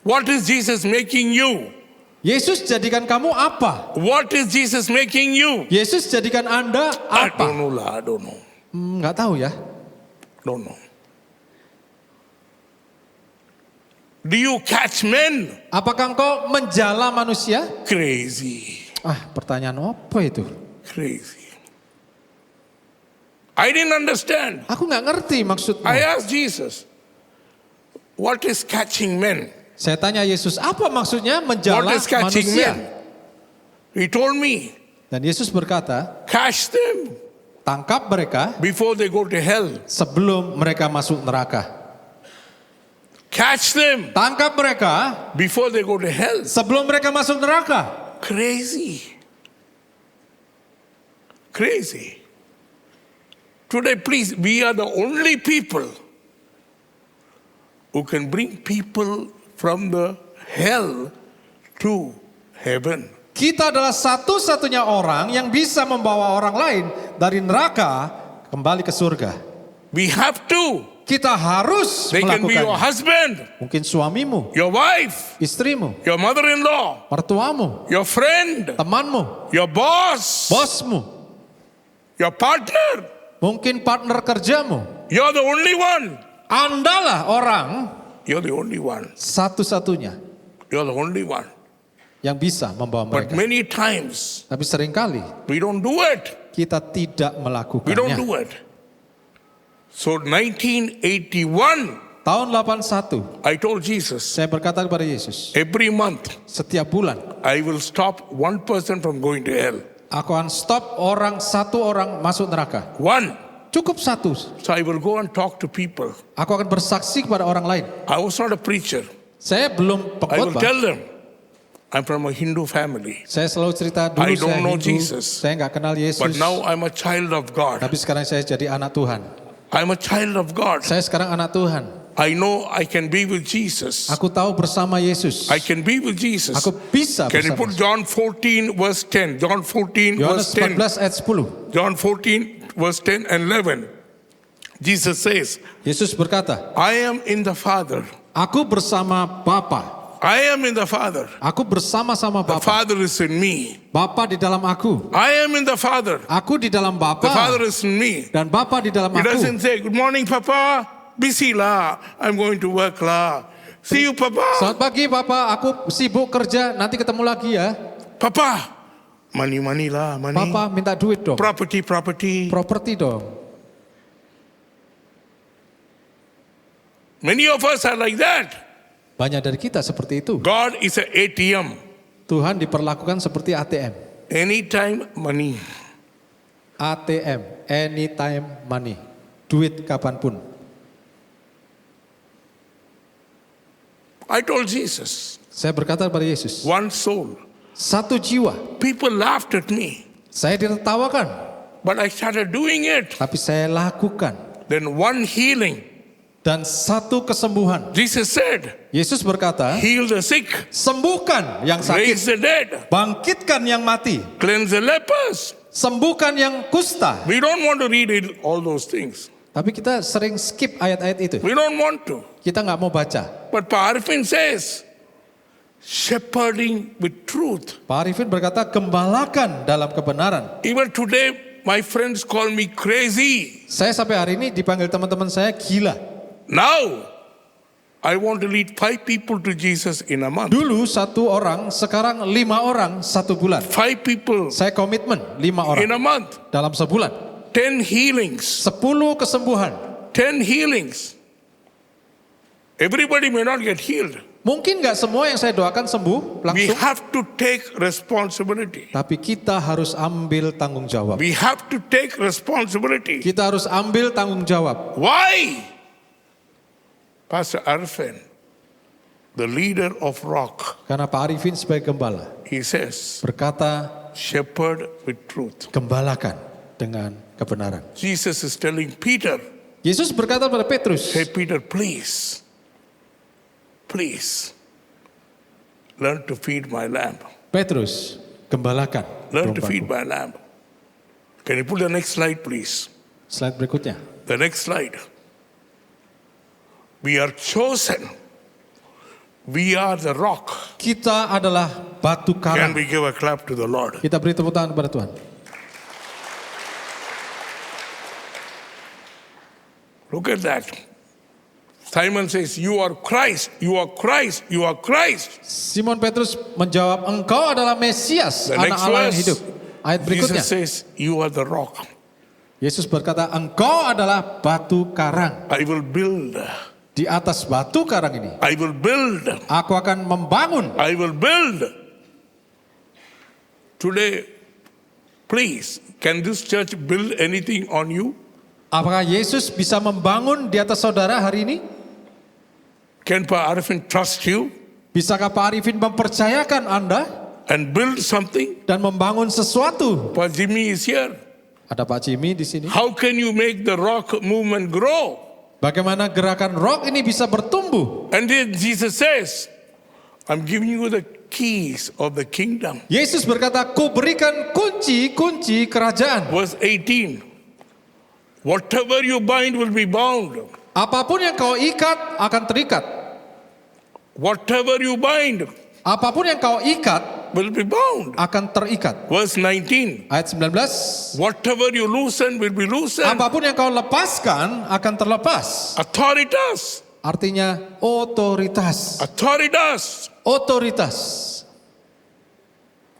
What is Jesus making you? Yesus jadikan kamu apa? What is Jesus making you? Yesus jadikan Anda I don't apa? know lah. I don't know. Nggak tahu ya. Don't know. Do you catch men? Apakah engkau menjala manusia? Crazy. Pertanyaan apa itu? Crazy. I didn't understand. Aku nggak ngerti maksudmu. I asked Jesus, what is catching men? Saya tanya Yesus, apa maksudnya menjala What is catching manusia? men? He told me, Dan Yesus berkata, catch them tangkap mereka before they go to hell. sebelum mereka masuk neraka. Catch them Tangkap mereka before they go to hell. sebelum mereka masuk neraka. Crazy. Crazy. Today, please, we are the only people who can bring people from the hell to heaven. Kita adalah satu-satunya orang yang bisa membawa orang lain dari neraka kembali ke surga. We have to. Kita harus They can be your melakukannya. husband, Mungkin suamimu, your wife, istrimu, your mother-in-law, mertuamu, your friend, temanmu, your boss, bosmu, your partner. mungkin partner kerjamu. You're the only one. Andalah orang You're the only one. satu-satunya You're the only one. yang bisa membawa But mereka. many times Tapi seringkali we don't do it. kita tidak We don't melakukannya. do it. So 1981, Tahun 81, I told Jesus, saya berkata kepada Yesus, every month setiap bulan I will stop one person from going to hell. aku akan stop satu orang masuk neraka. One. Cukup satu. So I will go and talk to people. Aku akan bersaksi kepada orang lain. I was not a preacher. Saya belum I will pengkhotbah. tell them, I'm from a Hindu family. Saya selalu cerita dulu I don't saya know Hindu, Jesus. saya nggak kenal Yesus. But now I'm a child of God. Tapi sekarang saya jadi anak Tuhan. I'm a child of God. Saya sekarang anak Tuhan. I know I can be with Jesus. Aku tahu bersama Yesus. I can be with Jesus. Aku bisa Can you bersama put John 14 verse 10? John 14 Yohanes verse 10. 14 ayat 10. John 14 verse 10 and 11. Jesus says, Yesus berkata, I am in the Father. aku bersama Bapa. I am in the Father. Aku bersama-sama The Bapa. Father is in me. Bapa di dalam aku. I am in the Father. Aku di dalam The Father Bapa. is in me. Dan Bapa di dalam He aku. doesn't say, good morning, Papa. Busy lah. I'm going to work lah. See you, Papa. Selamat pagi Papa, aku sibuk kerja, nanti ketemu lagi ya. Papa. Money lah, money. Papa minta duit dong. Property. Properti dong. Many of us are like that. Banyak dari kita seperti itu. God is an ATM. Tuhan diperlakukan seperti ATM. Anytime money. ATM, anytime money. Duit kapanpun. I told Jesus, Saya berkata kepada Yesus, one soul. satu jiwa. People laughed at me, Saya ditertawakan, but I started doing it. tapi saya lakukan. Then one healing. Dan satu kesembuhan. Jesus said, Yesus berkata, heal the sick, sembuhkan yang raise sakit, the dead, bangkitkan yang mati, cleanse the lepers. sembuhkan yang kusta. We don't want to read all those things. Tapi kita sering skip ayat-ayat itu. We don't want to. Kita nggak mau baca. But Pak Arifin says, shepherding with truth. Pak Arifin berkata, gembalakan dalam kebenaran. Even today, my friends call me crazy. Saya sampai hari ini dipanggil teman-teman saya gila. Now, I want to lead 5 people to Jesus in a month. Dulu 1 orang, sekarang 5 orang 1 bulan. 5 people Saya komitmen 5 orang in a month. dalam sebulan. 10 healings. 10 kesembuhan. 10 healings. Everybody may not get healed. Mungkin nggak semua yang saya doakan sembuh We langsung. have to take responsibility. Tapi kita harus ambil tanggung jawab. We have to take responsibility. Kita harus ambil tanggung jawab. Why? Pastor Arfin, the leader of Rock, Karena Pak Arifin sebagai gembala he says, berkata, shepherd with truth. gembalakan dengan kebenaran. Jesus is telling Peter, Yesus berkata pada Petrus, hey Peter, please, learn to feed my lamb. Petrus, gembalakan Learn to feed dombaku. my lamb. Can you put the next slide, please? Slide berikutnya. The next slide. We are chosen. We are the rock. Kita adalah batu Can karang. we give a clap to the Lord? Kita beri tepuk tangan kepada Tuhan. Look at that. Simon says, you are Christ, you are Christ, you are Christ. Simon Petrus menjawab, engkau adalah Mesias, The anak next Allah yang verse, hidup. Ayat berikutnya, Jesus says, you are the rock. Yesus berkata, engkau adalah batu karang. I will build. Di atas batu karang ini, I will build. aku akan membangun. I will build. Today, please, can this church build anything on you? Apakah Yesus bisa membangun di atas saudara hari ini? Can Pak Arifin trust you Bisakah Pak Arifin mempercayakan Anda and build something? dan membangun sesuatu? Pak Jimmy is here. Ada Pak Jimmy di sini. How can you make the rock movement grow? Bagaimana gerakan rock ini bisa bertumbuh? And then Jesus says, I'm giving you the keys of the kingdom. Yesus berkata, ku berikan kunci-kunci kerajaan. Verse 18. Whatever you bind will be bound. Apapun yang kau ikat akan terikat. Whatever you bind Apapun yang kau ikat will be bound. akan terikat. Verse 19. Ayat 19. Whatever you loosen will be loosened. Apapun yang kau lepaskan akan terlepas. Authoritas. Artinya otoritas. Authoritas. Otoritas.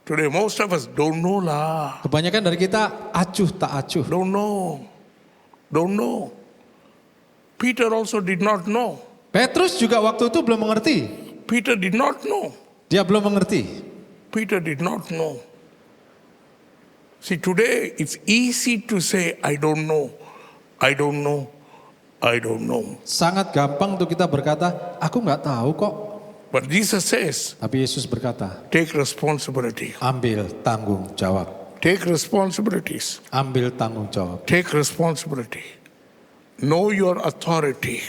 Today most of us don't know lah. Kebanyakan dari kita acuh tak acuh. Don't know. Don't know. Peter also did not know. Petrus juga waktu itu belum mengerti. Peter did not know. Dia belum mengerti. Peter did not know. See, today it's easy to say, I don't know. I don't know. I don't know. Sangat gampang untuk kita berkata, aku nggak tahu kok. But Jesus says, Tapi Yesus berkata, take responsibility. ambil tanggung jawab. Take responsibilities. Ambil tanggung jawab. Take responsibility. Know your authority.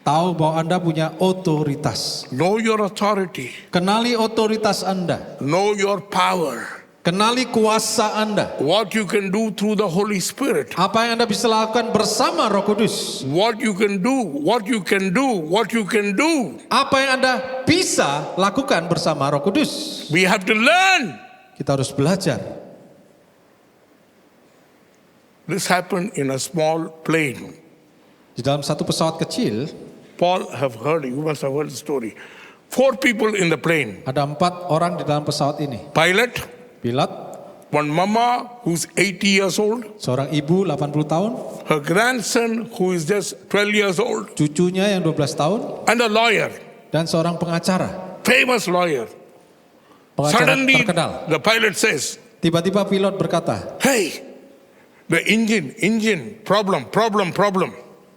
Tahu bahwa Anda punya otoritas. Know your authority. Kenali otoritas Anda. Know your power. Kenali kuasa Anda. What you can do through the Holy Spirit. Apa yang Anda bisa lakukan bersama Roh Kudus. What you can do, what you can do, what you can do. Apa yang Anda bisa lakukan bersama Roh Kudus. We have to learn. Kita harus belajar. This happened in a small plane. Di dalam satu pesawat kecil, Paul have heard, you must have heard the story. 4 people in the plane. ada 4 orang di dalam pesawat ini. Pilot, Pilot, one mama who's 80 years old, seorang ibu 80 tahun, her grandson who is just 12 years old, cucunya yang 12 tahun, and a lawyer, dan seorang pengacara. famous lawyer. Pengacara Suddenly, terkenal. the pilot says, Tiba-tiba pilot berkata, hey, the engine, problem.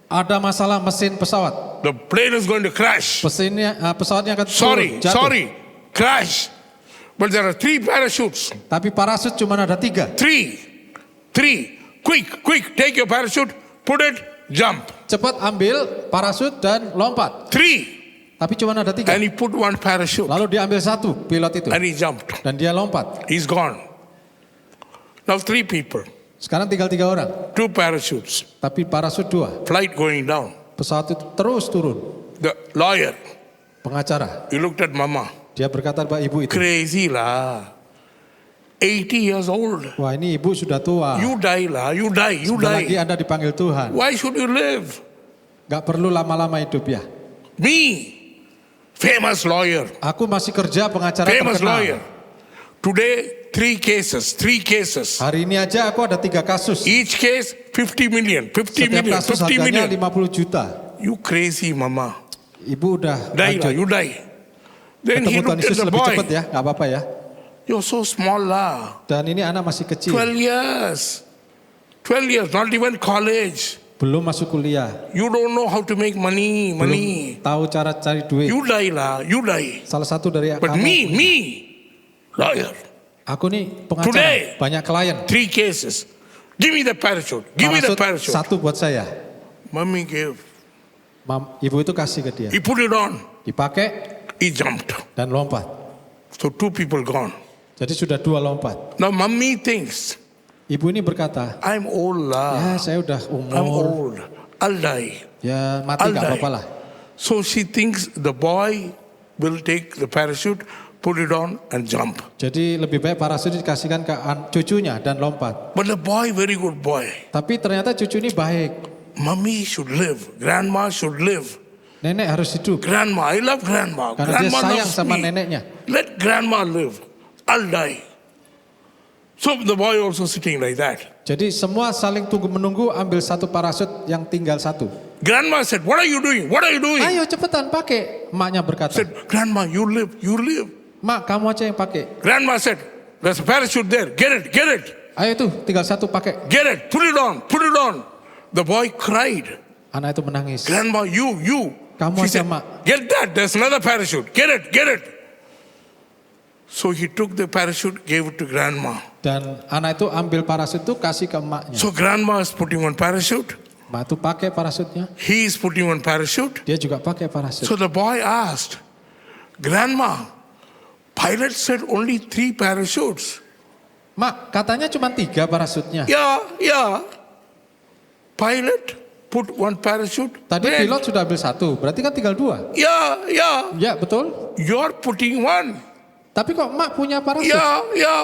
ada masalah mesin pesawat. The plane is going to crash. Pesawatnya akan Sorry, jatuh. crash. But there are 3 parachutes. Tapi parasut cuma ada 3. 3. Quick, take your parachute, put it, jump. Cepat ambil parasut dan lompat. 3. Tapi cuma ada 3. And he put 1 parachute Lalu dia ambil 1 pilot itu. and he jumped. Dan dia lompat. He's gone. Now 3 people, Sekarang tinggal 3 orang. 2 parachutes, Tapi parasut 2. flight going down. Pesawat itu terus turun. The lawyer, Pengacara. he looked at mama. Dia berkata kepada ibu itu. Crazy lah. 80 years old. Wah, ini ibu sudah tua. You die lah, you die. Sebentar lagi Anda dipanggil Tuhan. Why should you live? Gak perlu lama-lama hidup ya. Me, famous lawyer, Aku masih kerja pengacara famous terkenal. lawyer. Today, 3 cases. Hari ini aja aku ada 3 kasus. Each case, 50 million, 50 Setiap million, kasus 50 harganya million. 50 juta. You crazy mama. Ibu udah Die lah, lanjut. you die. Then he Ketemu Tuhan looked at Yesus the lebih cepat boy. ya, gak apa-apa ya. You're so small lah. Dan ini anak masih kecil. 12 years. 12 years, not even college. Belum masuk kuliah. You don't know how to make money. Belum tahu cara cari duit. You die lah, you die. Salah satu dari But kamu. me, lawyer, Aku nih pengacara. Today. Banyak klien. 3 cases. Give me the parachute. Give me the parachute. Satu buat saya. Mommy gave. Ibu itu kasih ke dia. He put it on. Dipakai He jumped. dan lompat. So 2 people gone. Jadi sudah 2 lompat. Now mommy thinks, Ibu ini berkata, I'm old lah. ya saya udah I'm umur. old. I'll die. Ya mati I'll gak die. apa-apa lah. So she thinks the boy will take the parachute, put it on and jump. Jadi lebih baik parasut dikasihkan ke cucunya dan lompat. But the boy, very good boy. Tapi ternyata cucu ini baik. Mommy should live. Grandma should live. Nenek harus hidup. Grandma, I love grandma. Karena dia Grandma sayang loves sama me. neneknya. Let grandma live. I'll die. So the boy also sitting like that. Jadi semua saling tunggu menunggu ambil 1 parasut yang tinggal 1. Grandma said, what are you doing? What are you doing? Ayo cepetan pakai. Emaknya berkata, Said, Grandma, you live. Mak kamu aja yang pakai. Grandma said, there's a parachute there. Get it. Ayo tuh tinggal 1 pakai. Get it. Put it on. The boy cried. Anak itu menangis. Grandma, you. Kamu She aja said, mak. get that. There's another parachute. Get it. So he took the parachute, gave it to grandma. Dan anak itu ambil parasut itu kasih ke emaknya. So grandma is putting on parachute. Emak itu pakai parasutnya. He is putting on parachute. Dia juga pakai parasut. So the boy asked, Grandma, pilot said only 3 parachutes. Mak, katanya cuma 3 parasutnya. Yeah. Pilot put 1 parachute. Tadi Then- pilot sudah ambil 1, berarti kan tinggal 2. Yeah. Ya betul. You're putting 1. Tapi kok mak punya parasut? Yeah.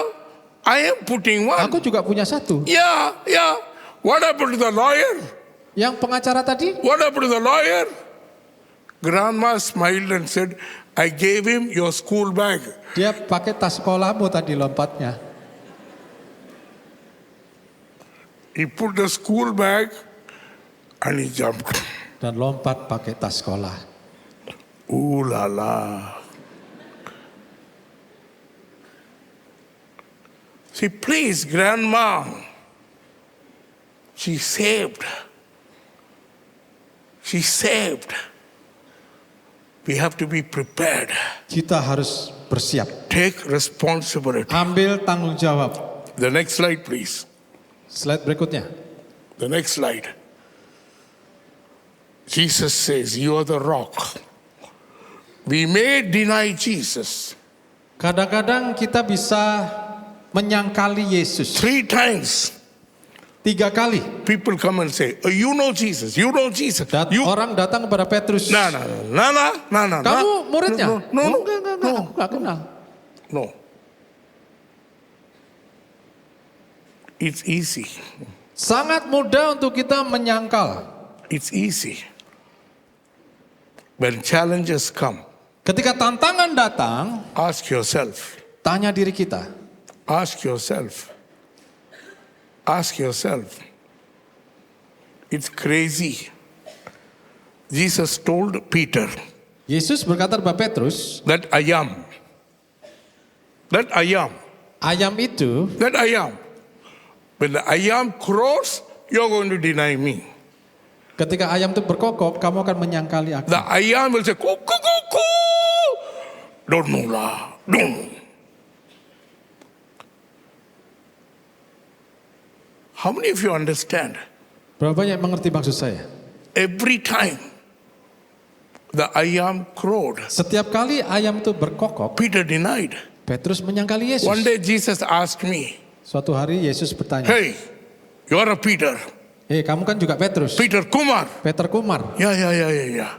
I am putting 1. Aku juga punya 1. Yeah. What happened to the lawyer? Yang pengacara tadi? What happened to the lawyer? Grandma smiled and said, I gave him your school bag. Dia pakai tas sekolahmu tadi lompatnya. He put the school bag and he jumped. Dan lompat pakai tas sekolah. Ooh la la. See, please, Grandma, she saved. We have to be prepared. Kita harus bersiap. Take responsibility. Ambil tanggung jawab. The next slide, please. Slide berikutnya. The next slide. Jesus says, you are the rock. We may deny Jesus. Kadang-kadang kita bisa menyangkali Yesus. 3 times 3 kali. people come and say, oh, you know Jesus, you know Jesus. You, Orang datang kepada Petrus. nah. Kamu muridnya? No. Enggak, aku enggak kenal. No. It's easy. Sangat mudah untuk kita menyangkal. It's easy. When challenges come, Ketika tantangan datang, ask yourself, tanya diri kita. ask yourself, ask yourself. It's crazy. Jesus told Peter Yesus berkata kepada Petrus, that I am. That I am. ayam itu, That I am. When the I am crows, you're going to deny me. ketika ayam itu berkokok, kamu akan menyangkali aku. The I am will say, "Koo, koo, koo, koo." Don't know lah. Don't know. How many of you understand? Berapa banyak mengerti maksud saya? Every time the I am crowed, Setiap kali ayam itu berkokok, Peter denied. Petrus menyangkali Yesus. One day Jesus asked me, Suatu hari Yesus bertanya, "Hey, you are a Peter. kamu kan juga Petrus. Peter Kumar." Peter Kumar. Yeah.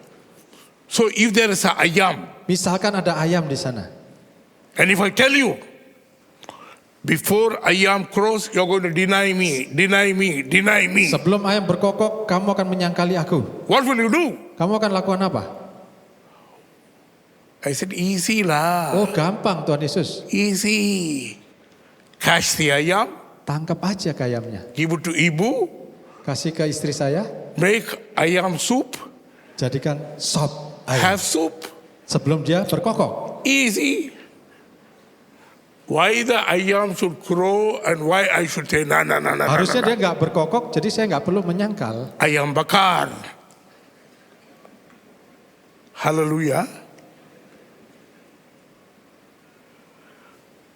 So if there is a I am, Misalkan ada ayam di sana. and if I tell you, before I am crows, you're going to deny me. Sebelum ayam berkokok, kamu akan menyangkali aku. What will you do? Kamu akan lakukan apa? I said, easy lah. Oh, gampang Tuhan Yesus. Easy. Catch the ayam, Tangkap aja ke ayamnya. give it to Ibu, Kasih ke istri saya, make ayam soup, jadikan sop ayam. have soup. Sebelum dia berkokok. Easy. Why the ayam should crow and why I should say, nah. Harusnya dia nggak berkokok, jadi saya nggak perlu menyangkal. Ayam bakar. Hallelujah.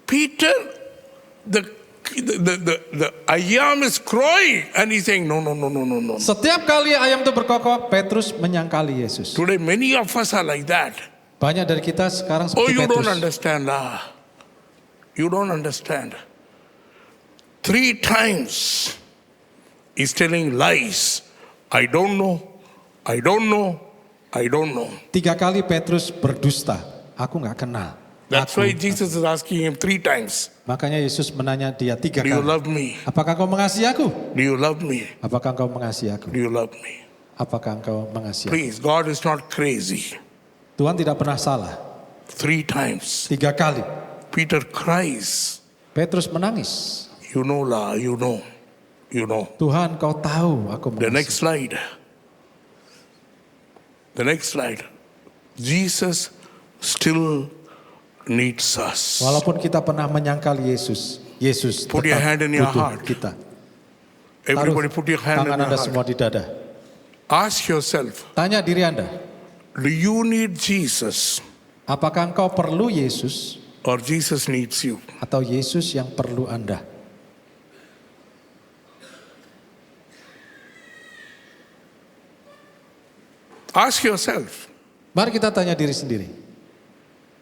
Peter, the ayam is crowing and he's saying, no. Setiap kali ayam itu berkokok, Petrus menyangkali Yesus. Today many of us are like that. Banyak dari kita sekarang Oh, seperti you Petrus. don't understand. You don't understand. 3 times he's telling lies. I don't know. 3 kali Petrus berdusta. Aku nggak kenal. That's why Jesus is asking him 3 times. Makanya Yesus menanya dia 3 Do you kali. love me? Apakah engkau mengasihi aku? Do you love me? Apakah engkau mengasihi aku? Do you love me? Apakah engkau mengasihi aku? Please, God is not crazy. Tuhan tidak pernah salah. 3 times. 3 kali. Peter cries. Petrus menangis. You know lah, you know. Tuhan, kau tahu aku The mengasihi. next slide. Jesus still needs us. Walaupun kita pernah menyangkali Yesus, Yesus Put your hand in your butuh heart. kita. Everybody Taruh put your hand in tangan your Anda heart. semua di dada. Ask yourself, Tanya diri Anda, do you need Jesus apakah engkau perlu Yesus or Jesus needs you? atau Yesus yang perlu Anda? Ask yourself. Mari kita tanya diri sendiri.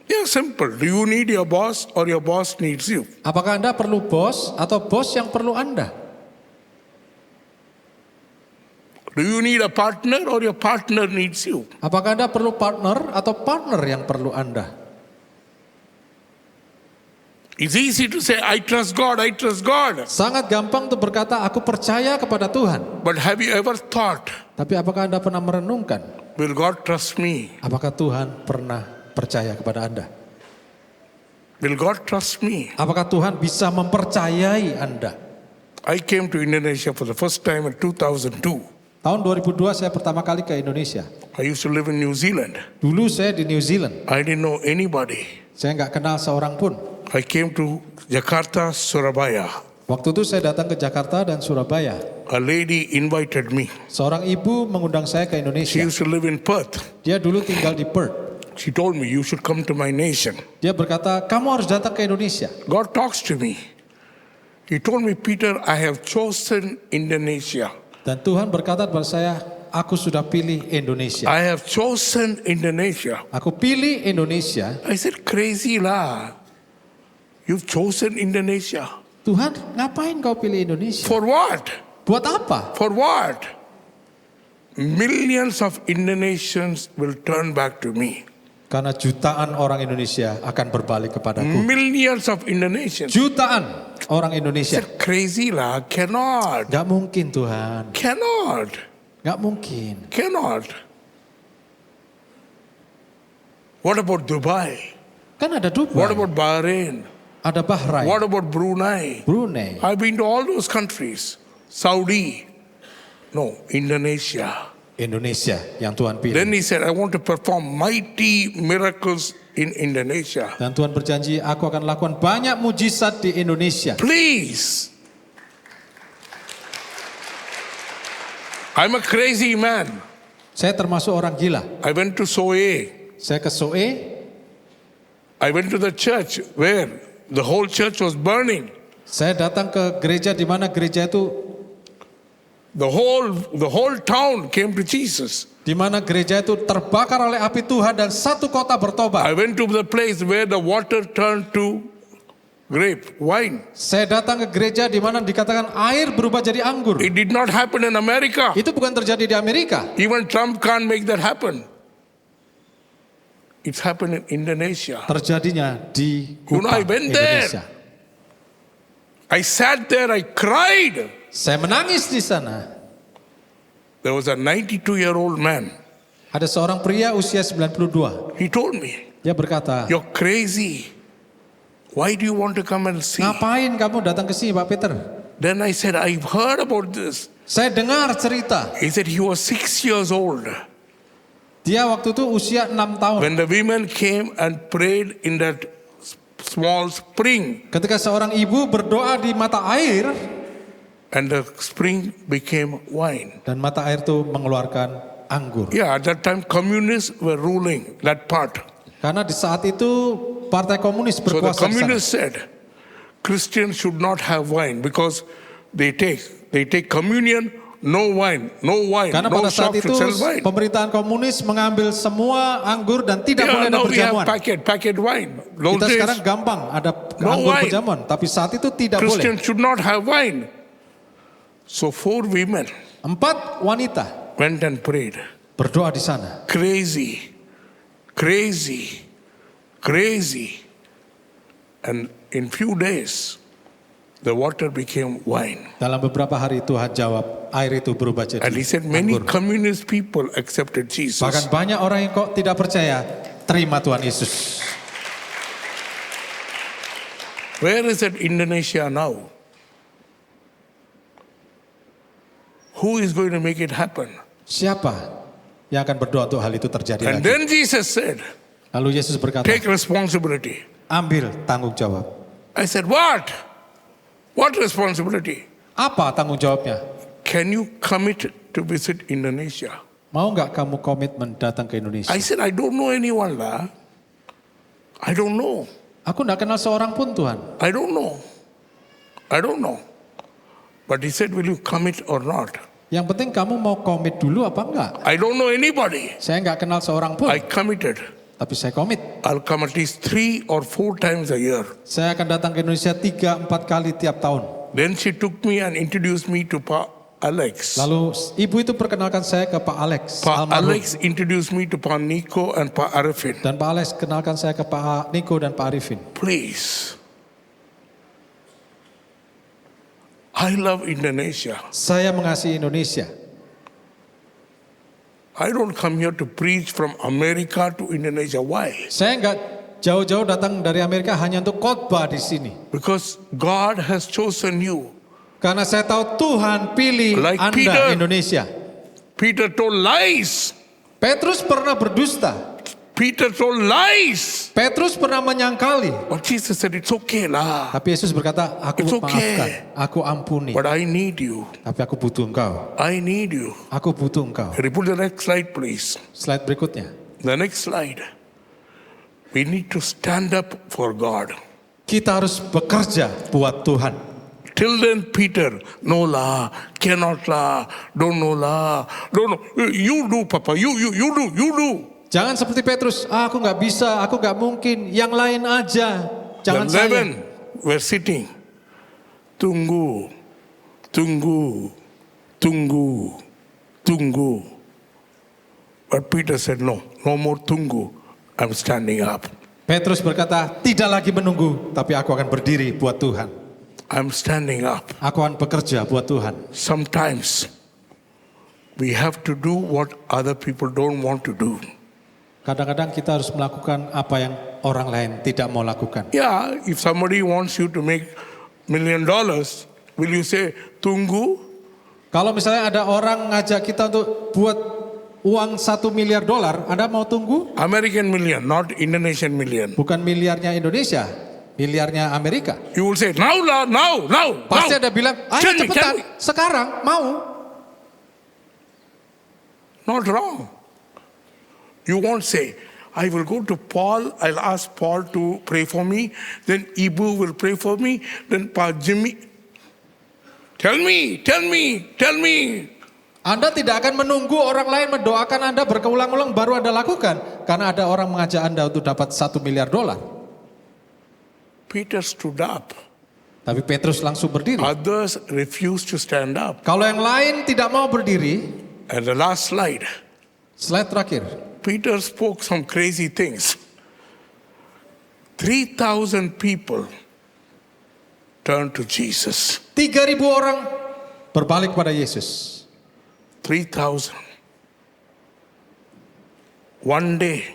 Yeah, simple. Do you need your boss or your boss needs you? Apakah Anda perlu bos atau bos yang perlu Anda? Do you need a partner or your partner needs you? Apakah Anda perlu partner atau partner yang perlu Anda? It's easy to say, I trust God. Sangat gampang untuk berkata, aku percaya kepada Tuhan. But have you ever thought, Tapi apakah Anda pernah merenungkan? will God trust me? Apakah Tuhan pernah percaya kepada Anda? Will God trust me? Apakah Tuhan bisa mempercayai Anda? I came to Indonesia for the first time in 2002. Tahun 2002 saya pertama kali ke Indonesia. I used to live in New Zealand. Dulu saya di New Zealand. I didn't know anybody. Saya nggak kenal seorang pun. I came to Jakarta, Surabaya. Waktu itu saya datang ke Jakarta dan Surabaya. A lady invited me. Seorang ibu mengundang saya ke She Indonesia. used to live in Perth. Dia dulu tinggal di Perth. She told me, you should come to my nation. Dia berkata, kamu harus datang ke Indonesia. God talks to me. He told me, Peter, I have chosen Indonesia. Dan Tuhan berkata kepada saya, aku sudah pilih Indonesia. I have chosen Indonesia. Aku pilih Indonesia. I said, crazy lah. You've chosen Indonesia. Tuhan, ngapain kau pilih Indonesia? For what? Buat apa? For what? Millions of Indonesians will turn back to me. Karena jutaan orang Indonesia akan berbalik kepadaku. Millions of Indonesians. Jutaan orang Indonesia. Crazy lah, cannot. Gak mungkin Tuhan. Cannot. Gak mungkin. Cannot. What about Dubai? Kan ada Dubai. What about Bahrain? Ada Bahrain. What about Brunei? Brunei. I've been to all those countries. Saudi. No, Indonesia. Indonesia yang Tuhan pilih. Then he said, I want to perform mighty miracles in Indonesia. Dan Tuhan berjanji, aku akan lakukan banyak mujizat di Indonesia. Please. I'm a crazy man. Saya termasuk orang gila. I went to Soe. Saya ke Soe. I went to the church where the whole church was burning. Saya datang ke gereja di mana gereja itu The whole town came to Jesus. di mana gereja itu terbakar oleh api Tuhan dan satu kota bertobat. I went to the place where the water turned to wine. Saya datang ke gereja di mana dikatakan air berubah jadi anggur. It did not happen in America. Itu bukan terjadi di Amerika. Even Trump can't make that happen. It's happened in Indonesia. Terjadinya di Kupang, I went there. Indonesia. I sat there, I cried. Saya menangis di sana. There was a 92-year-old man. Ada seorang pria usia 92. He told me, Dia berkata, you're crazy. Why do you want to come and see? ngapain kamu datang ke sini Pak Peter? Then I said, I've heard about this. Saya dengar cerita. He said he was 6 years old. Dia waktu itu usia 6 tahun. When the women came and prayed in that small spring, Ketika seorang ibu berdoa di mata air, and the spring became wine. dan mata air itu mengeluarkan anggur. Yeah, at that time communists were ruling that part. Karena di saat itu partai komunis So the berkuasa di sana. communists said Christians should not have wine because they take communion, no wine, Karena no pada saat shop itu to sell wine. pemerintahan komunis mengambil semua anggur dan tidak boleh ada Now we have perjamuan. packet wine. Those Kita days, sekarang gampang ada No anggur wine. perjamuan, tapi saat itu tidak boleh. Christians should not have wine. So 4 women 4 wanita went and prayed. berdoa di sana. Crazy. And in few days, the water became wine. Dalam beberapa hari Tuhan jawab, air itu berubah jadi And he said many anggur. communist people accepted Jesus. Bahkan banyak orang yang kok tidak percaya terima Tuhan Yesus. Where is it Indonesia now? Who is going to make it happen? Siapa yang akan berdoa untuk hal itu terjadi And lagi? then Jesus said, Lalu Yesus berkata, take responsibility. ambil tanggung jawab. I said, what? What responsibility? Apa tanggung jawabnya? Can you commit to visit Indonesia? Mau nggak kamu komitmen datang ke Indonesia? I said, I don't know anyone lah. I don't know. Aku nggak kenal seorang pun Tuhan. I don't know. But he said, will you commit or not? Yang penting kamu mau komit dulu apa enggak? I don't know anybody. Saya nggak kenal seorang pun, I committed. tapi saya komit. I'll come at least 3 or 4 times a year. Saya akan datang ke Indonesia 3-4 kali tiap tahun. Then she took me and introduced me to Pa Alex. Lalu ibu itu perkenalkan saya ke Pak Alex. Pa almarhum. Alex introduced me to Pa Nico and Pa Arifin. Dan Pak Alex kenalkan saya ke Pak Niko dan Pak Arifin. Please. I love Indonesia. Saya mengasihi Indonesia. I don't come here to preach from America to Indonesia. Why? Saya nggak jauh-jauh datang dari Amerika hanya untuk khotbah di sini. Because God has chosen you. Karena saya tahu Tuhan pilih Like Anda Peter. Indonesia. Peter told lies. Petrus pernah berdusta. Peter told lies. Petrus pernah menyangkali. But Jesus said, it's okay lah. Tapi Yesus berkata, aku It's okay. maafkan, aku ampuni. But I need you. Tapi aku butuh engkau. I need you. Aku butuh engkau. Can you put the next slide, please? Slide berikutnya. The next slide. We need to stand up for God. Kita harus bekerja buat Tuhan. Till then, Peter, no lah, cannot lah, don't know lah, don't know. You do, Papa. You do. Jangan seperti Petrus, aku nggak bisa, aku nggak mungkin, yang lain aja. Jangan The saya. 11 were sitting. Tunggu, tunggu, tunggu, tunggu. But Peter said, no more tunggu. I'm standing up. Petrus berkata, tidak lagi menunggu, tapi aku akan berdiri buat Tuhan. I'm standing up. Aku akan bekerja buat Tuhan. Sometimes we have to do what other people don't want to do. Kadang-kadang kita harus melakukan apa yang orang lain tidak mau lakukan. Yeah, if somebody wants you to make $1 million, will you say, tunggu? Kalau misalnya ada orang ngajak kita untuk buat uang $1 miliar, Anda mau tunggu? American million, not Indonesian million. Bukan miliarnya Indonesia, miliarnya Amerika. You will say, now. Pasti ada bilang, ayo Tell me, cepetan, tell me. sekarang mau. Not wrong. You won't say, I will go to Paul, I'll ask Paul to pray for me, then Ibu will pray for me, then Pa Jimmy. Tell me. Anda tidak akan menunggu orang lain mendoakan Anda berkeulang-ulang baru Anda lakukan. Karena ada orang mengajak Anda untuk dapat $1 miliar. Peter stood up. Tapi Petrus langsung berdiri. Others refused to stand up. Kalau yang lain tidak mau berdiri, And the last slide, slide terakhir. Peter spoke some crazy things. 3,000 people turned to Jesus. 3.000 orang berbalik pada Yesus. 3,000. One day,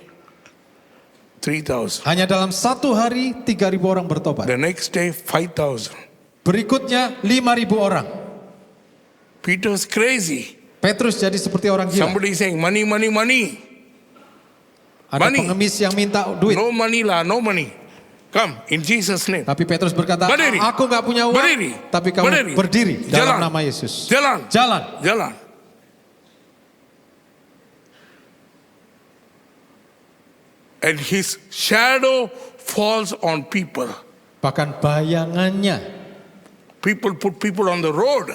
3,000. Hanya dalam satu hari 3.000 orang bertobat. The next day, 5,000. Berikutnya 5.000 orang. Peter's crazy. Petrus jadi seperti orang gila. Somebody saying, money. Ada money. pengemis yang minta duit. No money lah, no money. Come, in Jesus' name. Tapi Petrus berkata, Berdiri. aku gak punya uang, Berdiri. tapi kamu berdiri dalam Jalan. nama Yesus. Jalan. Jalan. And his shadow falls on people. Bahkan bayangannya. People put people on the road.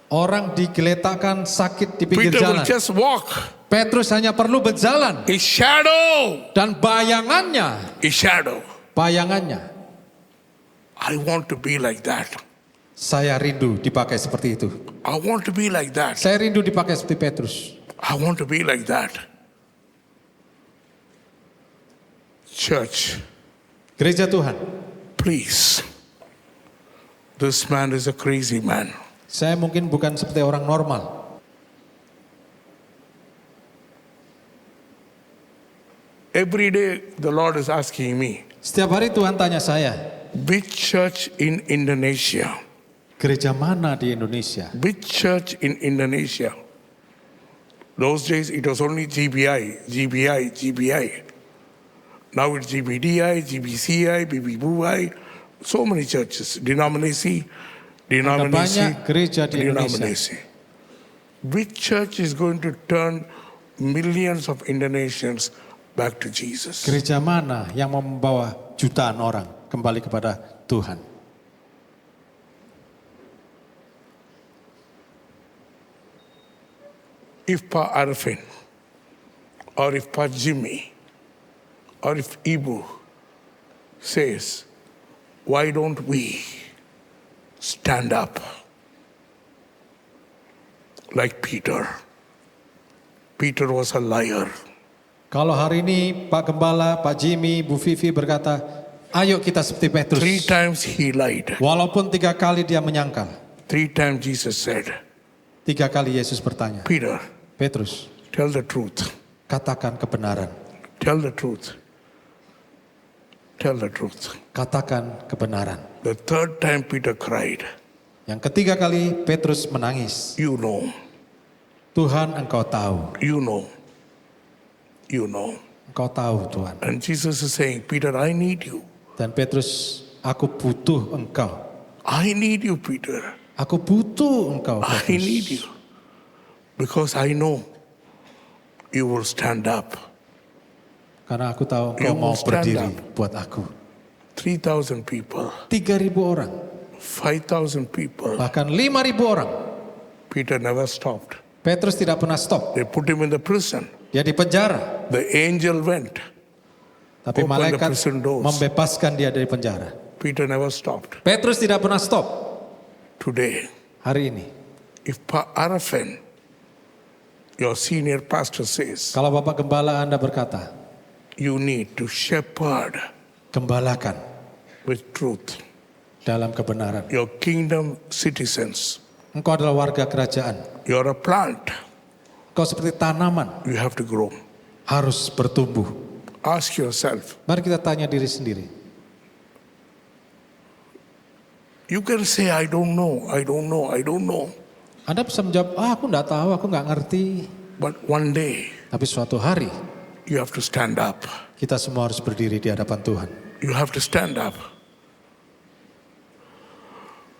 Orang digeletakkan sakit di pinggir Peter jalan. will just walk. Petrus hanya perlu berjalan. His shadow. Dan bayangannya. His shadow. Bayangannya. I want to be like that. Saya rindu dipakai seperti itu. I want to be like that. Saya rindu dipakai seperti Petrus. I want to be like that. Church, Gereja Tuhan, please. This man is a crazy man. saya mungkin bukan seperti orang normal. Every day the Lord is asking me, Setiap hari Tuhan tanya saya, which church in Indonesia? gereja mana di Indonesia? Which church in Indonesia? Those days it was only GBI. Now it's GBDI, GBCI, BBBUI, so many churches, denominasi. banyak gereja di Indonesia. denominasi. Which church is going to turn millions of Indonesians back to Jesus? Gereja mana yang mau membawa jutaan orang kembali kepada Tuhan? If Pa Arifin, or if Pa Jimmy, or if Ibu says, why don't we stand up like Peter? Peter was a liar. Kalau hari ini Pak Gembala, Pak Jimmy, Bu Vivi berkata, ayo kita seperti Petrus. 3 times he lied. Walaupun 3 kali dia menyangkal. 3 times Jesus said, 3 kali Yesus bertanya, Peter, Petrus, tell the truth. katakan kebenaran. Tell the truth. Tell the truth. Katakan kebenaran. The 3rd time Peter cried, Yang ketiga kali Petrus menangis. you know, Tuhan, engkau tahu. you know, you know. Engkau tahu Tuhan. And Jesus is saying, Peter, I need you. Dan Petrus, aku butuh engkau. I need you, Peter. Aku butuh engkau, I Petrus. need you. Because I know you will stand up. Karena aku tahu You engkau mau will stand berdiri up. buat aku. 3,000 people, 3.000 orang, 5,000 people. bahkan 5.000 orang. Peter never stopped. Petrus tidak pernah stop. They put him in the prison. Dia di penjara. The angel went. Tapi Open the malaikat prison doors. membebaskan dia dari penjara. Peter never stopped. Petrus tidak pernah stop Today, hari ini. if Arafin, your senior pastor, says, Kalau Bapak Gembala Anda berkata, you need to shepherd gembalakan with truth dalam kebenaran. your kingdom citizens. Engkau adalah warga kerajaan. You're a plant. Engkau seperti tanaman, You have to grow. harus bertumbuh. Ask yourself. Mari kita tanya diri sendiri. You can say, I don't know, I don't know, I don't know. Anda bisa menjawab, aku enggak tahu, aku enggak ngerti. But one day, Tapi suatu hari, you have to stand up. kita semua harus berdiri di hadapan Tuhan. You have to stand up.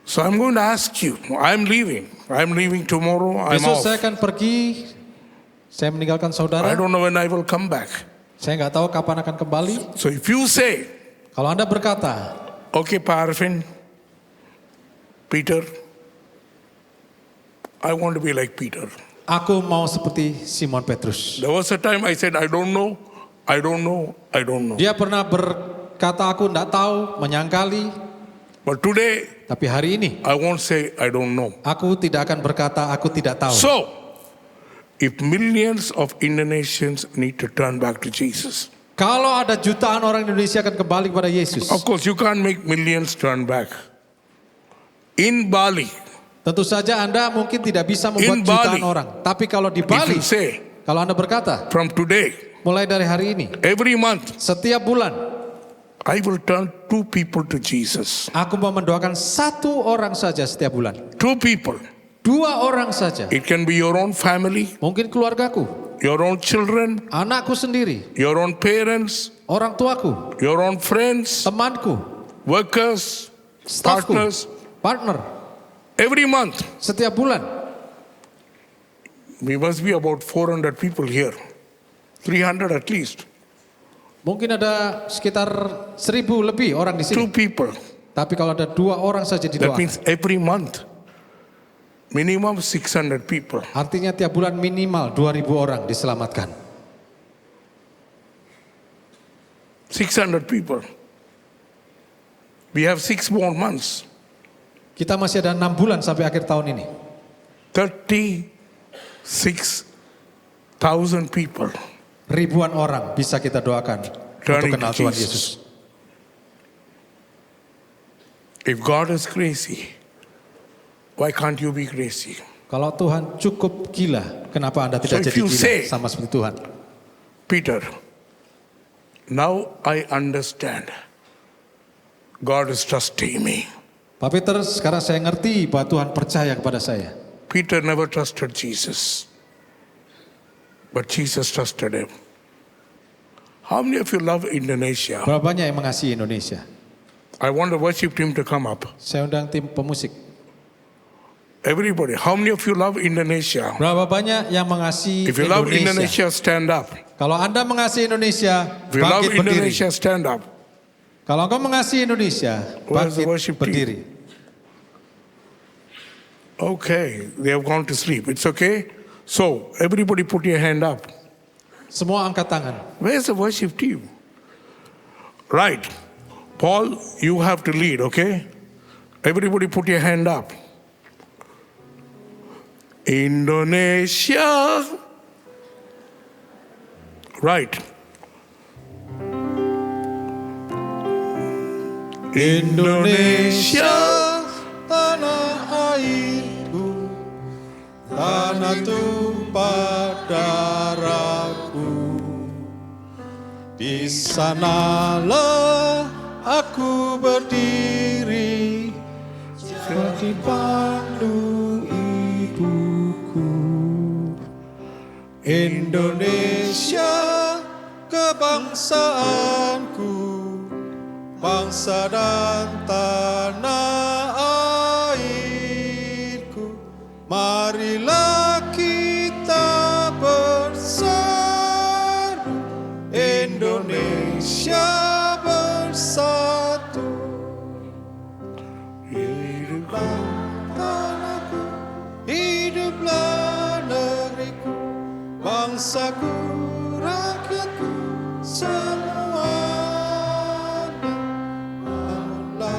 So I'm going to ask you, I'm leaving tomorrow, I'm Besok off. saya akan pergi, saya meninggalkan I saudara. don't know when I will come back. Saya enggak tahu kapan akan kembali. So if you say, Kalau Anda berkata, okay, Pak Arifin, Peter, I want to be like Peter. aku mau seperti Simon Petrus. There was a time I said, I don't know, I don't know, I don't know. Dia pernah berkata aku enggak tahu, menyangkali. But today, Tapi hari ini, I won't say, I don't know. aku tidak akan berkata aku tidak tahu. So, if millions of Indonesians need to turn back to Jesus, Kalau ada jutaan orang Indonesia akan kembali kepada Yesus. of course, you can't make millions turn back. In Bali, Tentu saja Anda mungkin tidak bisa In membuat jutaan Bali, orang. Tapi kalau di if Bali, you say, kalau Anda berkata, from today, mulai dari hari ini, every month, setiap bulan, I will turn 2 people to Jesus. aku mau mendoakan 1 orang saja setiap bulan. 2 people. 2 orang saja. It can be your own family, Mungkin keluargaku, your own children, anakku sendiri, your own parents, orang tuaku, your own friends, temanku, workers, stafku, partners. partner. Every month, Setiap bulan, we must be about 400 people here. 300 at least. mungkin ada sekitar 1.000 lebih orang di 2 sini. people. Tapi kalau ada 2 orang saja That didoakan, means every month, minimum 600 people. artinya tiap bulan minimal 2.000 orang diselamatkan. 600 people. We have 6 more months. Kita masih ada 6 bulan sampai akhir tahun ini. 36,000 people. Ribuan orang bisa kita doakan Turning untuk kenal to Tuhan Jesus. Yesus. If God is crazy, why can't you be crazy? Kalau Tuhan cukup gila, kenapa Anda So tidak if jadi you gila say- sama seperti Tuhan? Peter, now I understand. God is trusting me. Pak Peter, sekarang saya ngerti bahwa Tuhan percaya kepada saya. Peter never trusted Jesus, but Jesus trusted him. How many of you love Indonesia? Berapa banyak yang mengasihi Indonesia? I want the worship team to come up. Saya undang tim pemusik. Everybody, how many of you love Indonesia? Berapa banyak yang mengasihi If you love Indonesia? Indonesia, stand up. Kalau Anda mengasihi Indonesia, If you love bangkit berdiri. Indonesia, stand up. Kalau engkau mengasihi Indonesia, Where's the bangkit worship team? berdiri. Okay, they have gone to sleep. It's okay. So, everybody put your hand up. Semua angkat tangan. Where's the worship team? Right. Paul, you have to lead, okay? Everybody put your hand up. Indonesia. Right. Indonesia. Tanah airku, tanah tumpah darahku. Di sanalah aku berdiri, jadi pandu ibuku. Indonesia, kebangsaanku, bangsa dan tanah airku. Marilah kita bersatu, Indonesia bersatu. Hiduplah tanahku, hiduplah negeriku, bangsaku, rakyatku, semuanya. Bangunlah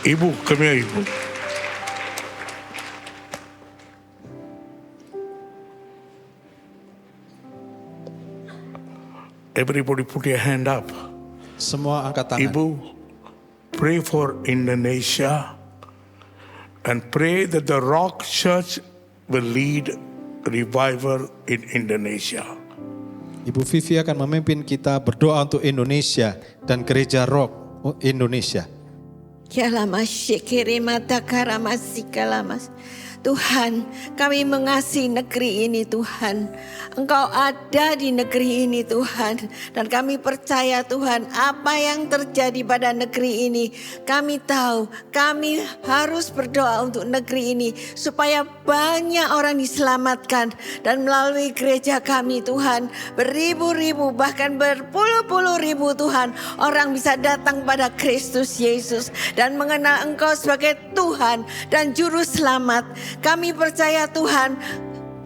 Ibu, come here, Ibu. Everybody put your hand up. Semua angkat tangan. Ibu, pray for Indonesia and pray that the Rock Church will lead revival in Indonesia. Ibu Vivi akan memimpin kita berdoa untuk Indonesia dan gereja Rock Indonesia. Tuhan, kami mengasihi negeri ini Tuhan. Engkau ada di negeri ini Tuhan. Dan kami percaya Tuhan, apa yang terjadi pada negeri ini, kami tahu kami harus berdoa untuk negeri ini supaya banyak orang diselamatkan. Dan melalui gereja kami Tuhan, beribu-ribu bahkan berpuluh-puluh ribu Tuhan, orang bisa datang pada Kristus Yesus dan mengenal Engkau sebagai Tuhan dan Juru Selamat. Kami percaya Tuhan,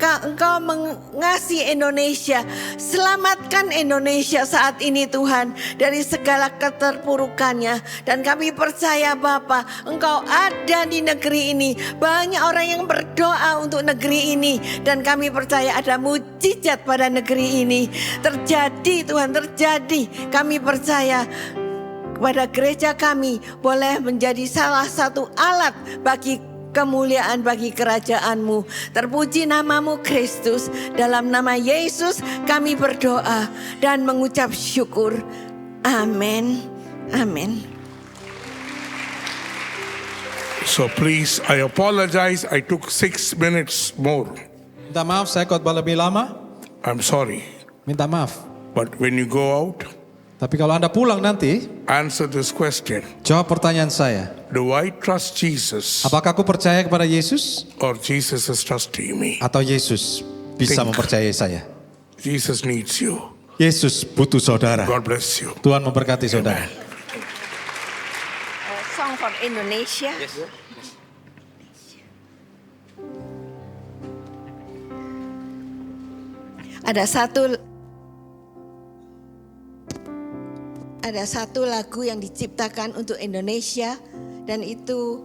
Engkau mengasihi Indonesia. Selamatkan Indonesia saat ini Tuhan dari segala keterpurukannya. Dan kami percaya Bapa, Engkau ada di negeri ini. Banyak orang yang berdoa untuk negeri ini. Dan kami percaya ada mujizat pada negeri ini. Terjadi Tuhan, terjadi. Kami percaya kepada gereja kami boleh menjadi salah satu alat bagi kemuliaan bagi kerajaan-Mu. Terpuji namamu Kristus. Dalam nama Yesus kami berdoa dan mengucap syukur. Amin. Amin. So please, I apologize. I took 6 minutes more. Minta maaf saya khotbah lebih lama. I'm sorry. Minta maaf. But when you go out, Tapi kalau Anda pulang nanti, answer this question. jawab pertanyaan saya. Do I trust Jesus Apakah aku percaya kepada Yesus or Jesus is trusting me? atau Yesus bisa Think. mempercayai saya? Jesus needs you. Yesus butuh saudara. God bless you. Tuhan memberkati saudara. Song for Indonesia. Ada satu lagu yang diciptakan untuk Indonesia dan itu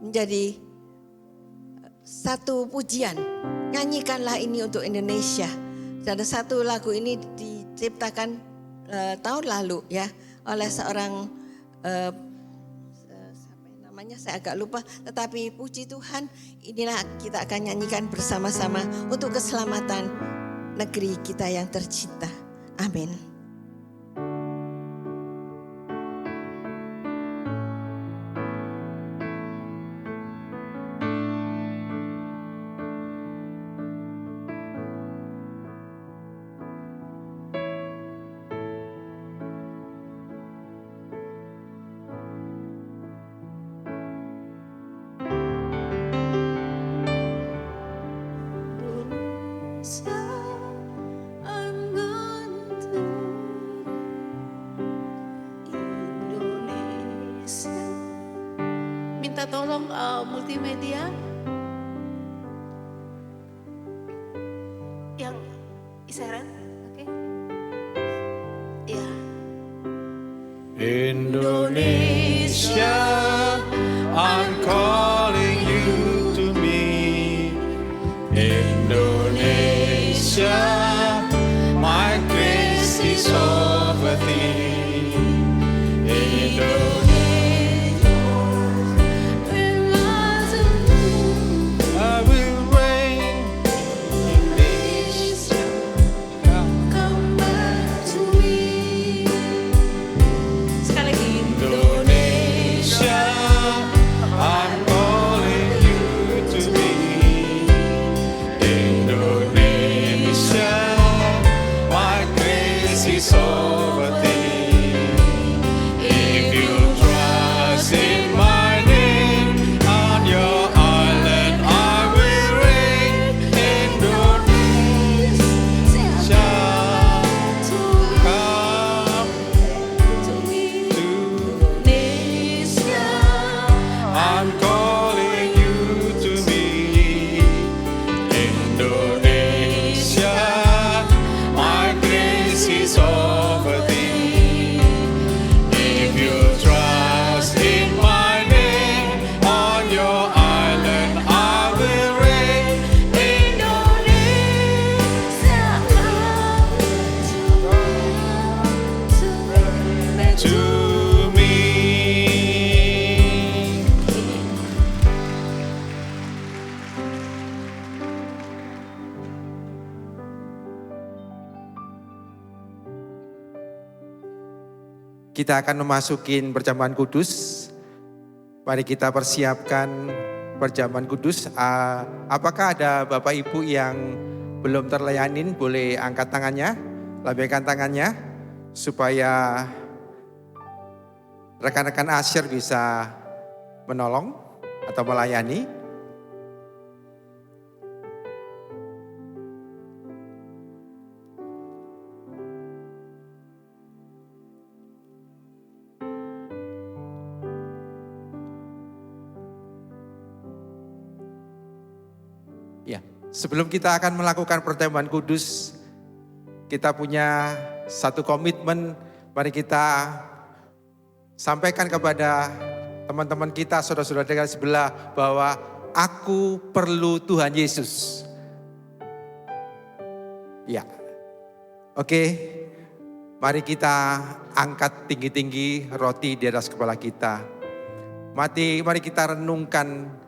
menjadi satu pujian. Nyanyikanlah ini untuk Indonesia. Ada satu lagu ini diciptakan tahun lalu ya oleh seorang namanya saya agak lupa, tetapi puji Tuhan, inilah kita akan nyanyikan bersama-sama untuk keselamatan negeri kita yang tercinta. Amin. Minta tolong multimedia yang isyarat, oke? Ya. Indonesia, I'm calling you to me. Indonesia, my grace is over thee. Indonesia, I will reign. Indonesia, Come back to me. Sekali lagi. Indonesia, I'm calling you to me. Indonesia, my grace is over thee. If you trust in my name on your island, I will reign. Indonesia, come to I'm calling you to me. Indonesia, my grace is over Kita akan memasukin perjamuan kudus. Mari kita persiapkan perjamuan kudus. Apakah ada Bapak Ibu yang belum terlayanin? Boleh angkat tangannya, lambaikan tangannya, supaya rekan-rekan asyir bisa menolong atau melayani. Ya, sebelum kita akan melakukan pertemuan kudus, kita punya satu komitmen. Mari kita sampaikan kepada teman-teman kita, saudara-saudara di sebelah, bahwa aku perlu Tuhan Yesus. Ya, oke. Mari kita angkat tinggi-tinggi roti di atas kepala kita. Mari kita renungkan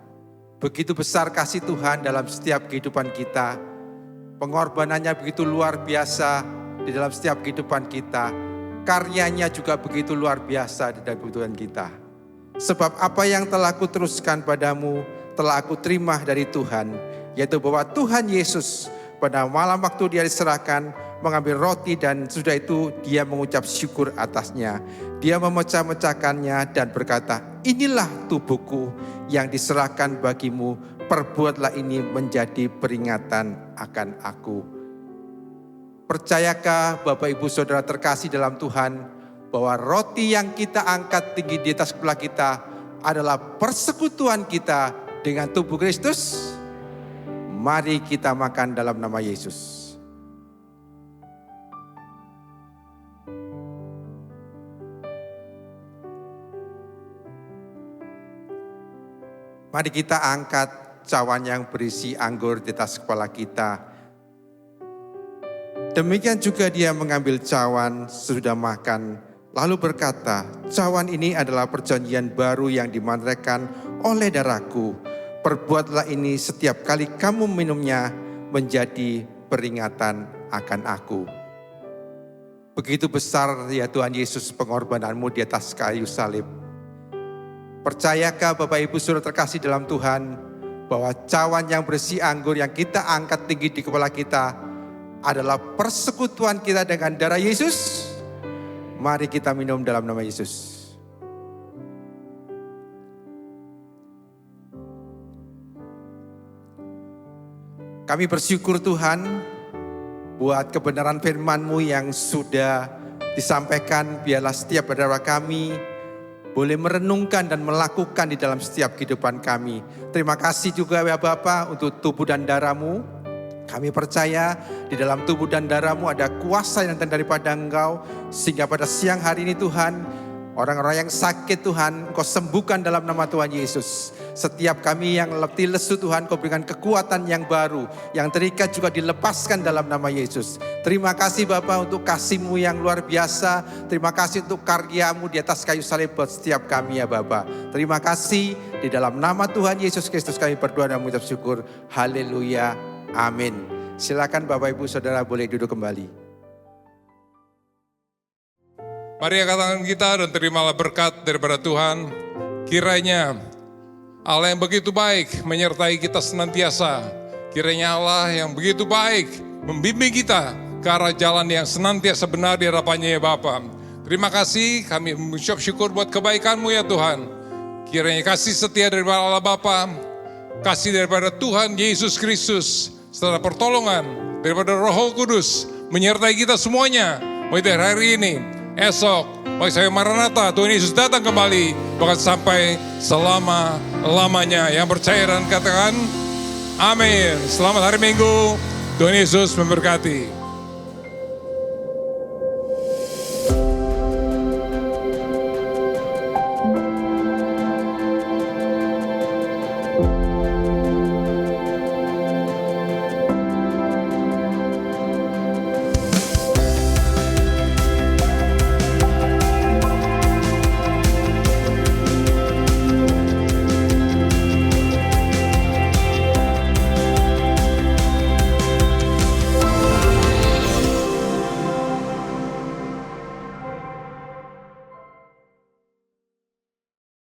begitu besar kasih Tuhan dalam setiap kehidupan kita. Pengorbanannya begitu luar biasa di dalam setiap kehidupan kita. Karyanya juga begitu luar biasa di dalam kehidupan kita. Sebab apa yang telah aku teruskan padamu, telah aku terima dari Tuhan. Yaitu bahwa Tuhan Yesus pada malam waktu dia diserahkan, mengambil roti dan sudah itu dia mengucap syukur atasnya. Dia memecah-mecahkannya dan berkata, inilah tubuhku yang diserahkan bagimu, perbuatlah ini menjadi peringatan akan aku. Percayakah Bapak Ibu Saudara terkasih dalam Tuhan, bahwa roti yang kita angkat tinggi di atas kepala kita adalah persekutuan kita dengan tubuh Kristus? Mari kita makan dalam nama Yesus. Mari kita angkat cawan yang berisi anggur di atas kepala kita. Demikian juga dia mengambil cawan sesudah makan, lalu berkata, cawan ini adalah perjanjian baru yang dimandatkan oleh darahku. Perbuatlah ini setiap kali kamu minumnya menjadi peringatan akan aku. Begitu besar ya Tuhan Yesus pengorbananmu di atas kayu salib. Percayakah Bapak Ibu Saudara terkasih dalam Tuhan, bahwa cawan yang berisi anggur yang kita angkat tinggi di kepala kita adalah persekutuan kita dengan darah Yesus? Mari kita minum dalam nama Yesus. Kami bersyukur Tuhan buat kebenaran firman-Mu yang sudah disampaikan. Biarlah setiap saudara kami boleh merenungkan dan melakukan di dalam setiap kehidupan kami. Terima kasih juga ya Bapa untuk tubuh dan darah-Mu. Kami percaya di dalam tubuh dan darah-Mu ada kuasa yang datang daripada Engkau. Sehingga pada siang hari ini Tuhan, orang-orang yang sakit Tuhan, Engkau sembuhkan dalam nama Tuhan Yesus. Setiap kami yang letih lesu Tuhan, Kau berikan kekuatan yang baru. Yang terikat juga dilepaskan dalam nama Yesus. Terima kasih Bapa untuk kasih-Mu yang luar biasa. Terima kasih untuk karya-Mu di atas kayu salib buat setiap kami ya Bapa. Terima kasih di dalam nama Tuhan Yesus Kristus kami berdoa dan mengucap syukur. Haleluya. Amin. Silakan Bapak Ibu Saudara boleh duduk kembali. Mari angkat tangan kita dan terimalah berkat daripada Tuhan. Kiranya Allah yang begitu baik menyertai kita senantiasa. Kiranya Allah yang begitu baik membimbing kita ke arah jalan yang senantiasa benar di hadapannya ya Bapa. Terima kasih, kami mengucap syukur buat kebaikan-Mu ya Tuhan. Kiranya kasih setia daripada Allah Bapa, kasih daripada Tuhan Yesus Kristus, serta pertolongan daripada Roh Kudus menyertai kita semuanya, mulai dari hari ini, esok, bagi saya Maranatha, Tuhan Yesus datang kembali, bahkan sampai selama-lamanya. Yang percaya dan katakan, amin. Selamat hari Minggu, Tuhan Yesus memberkati.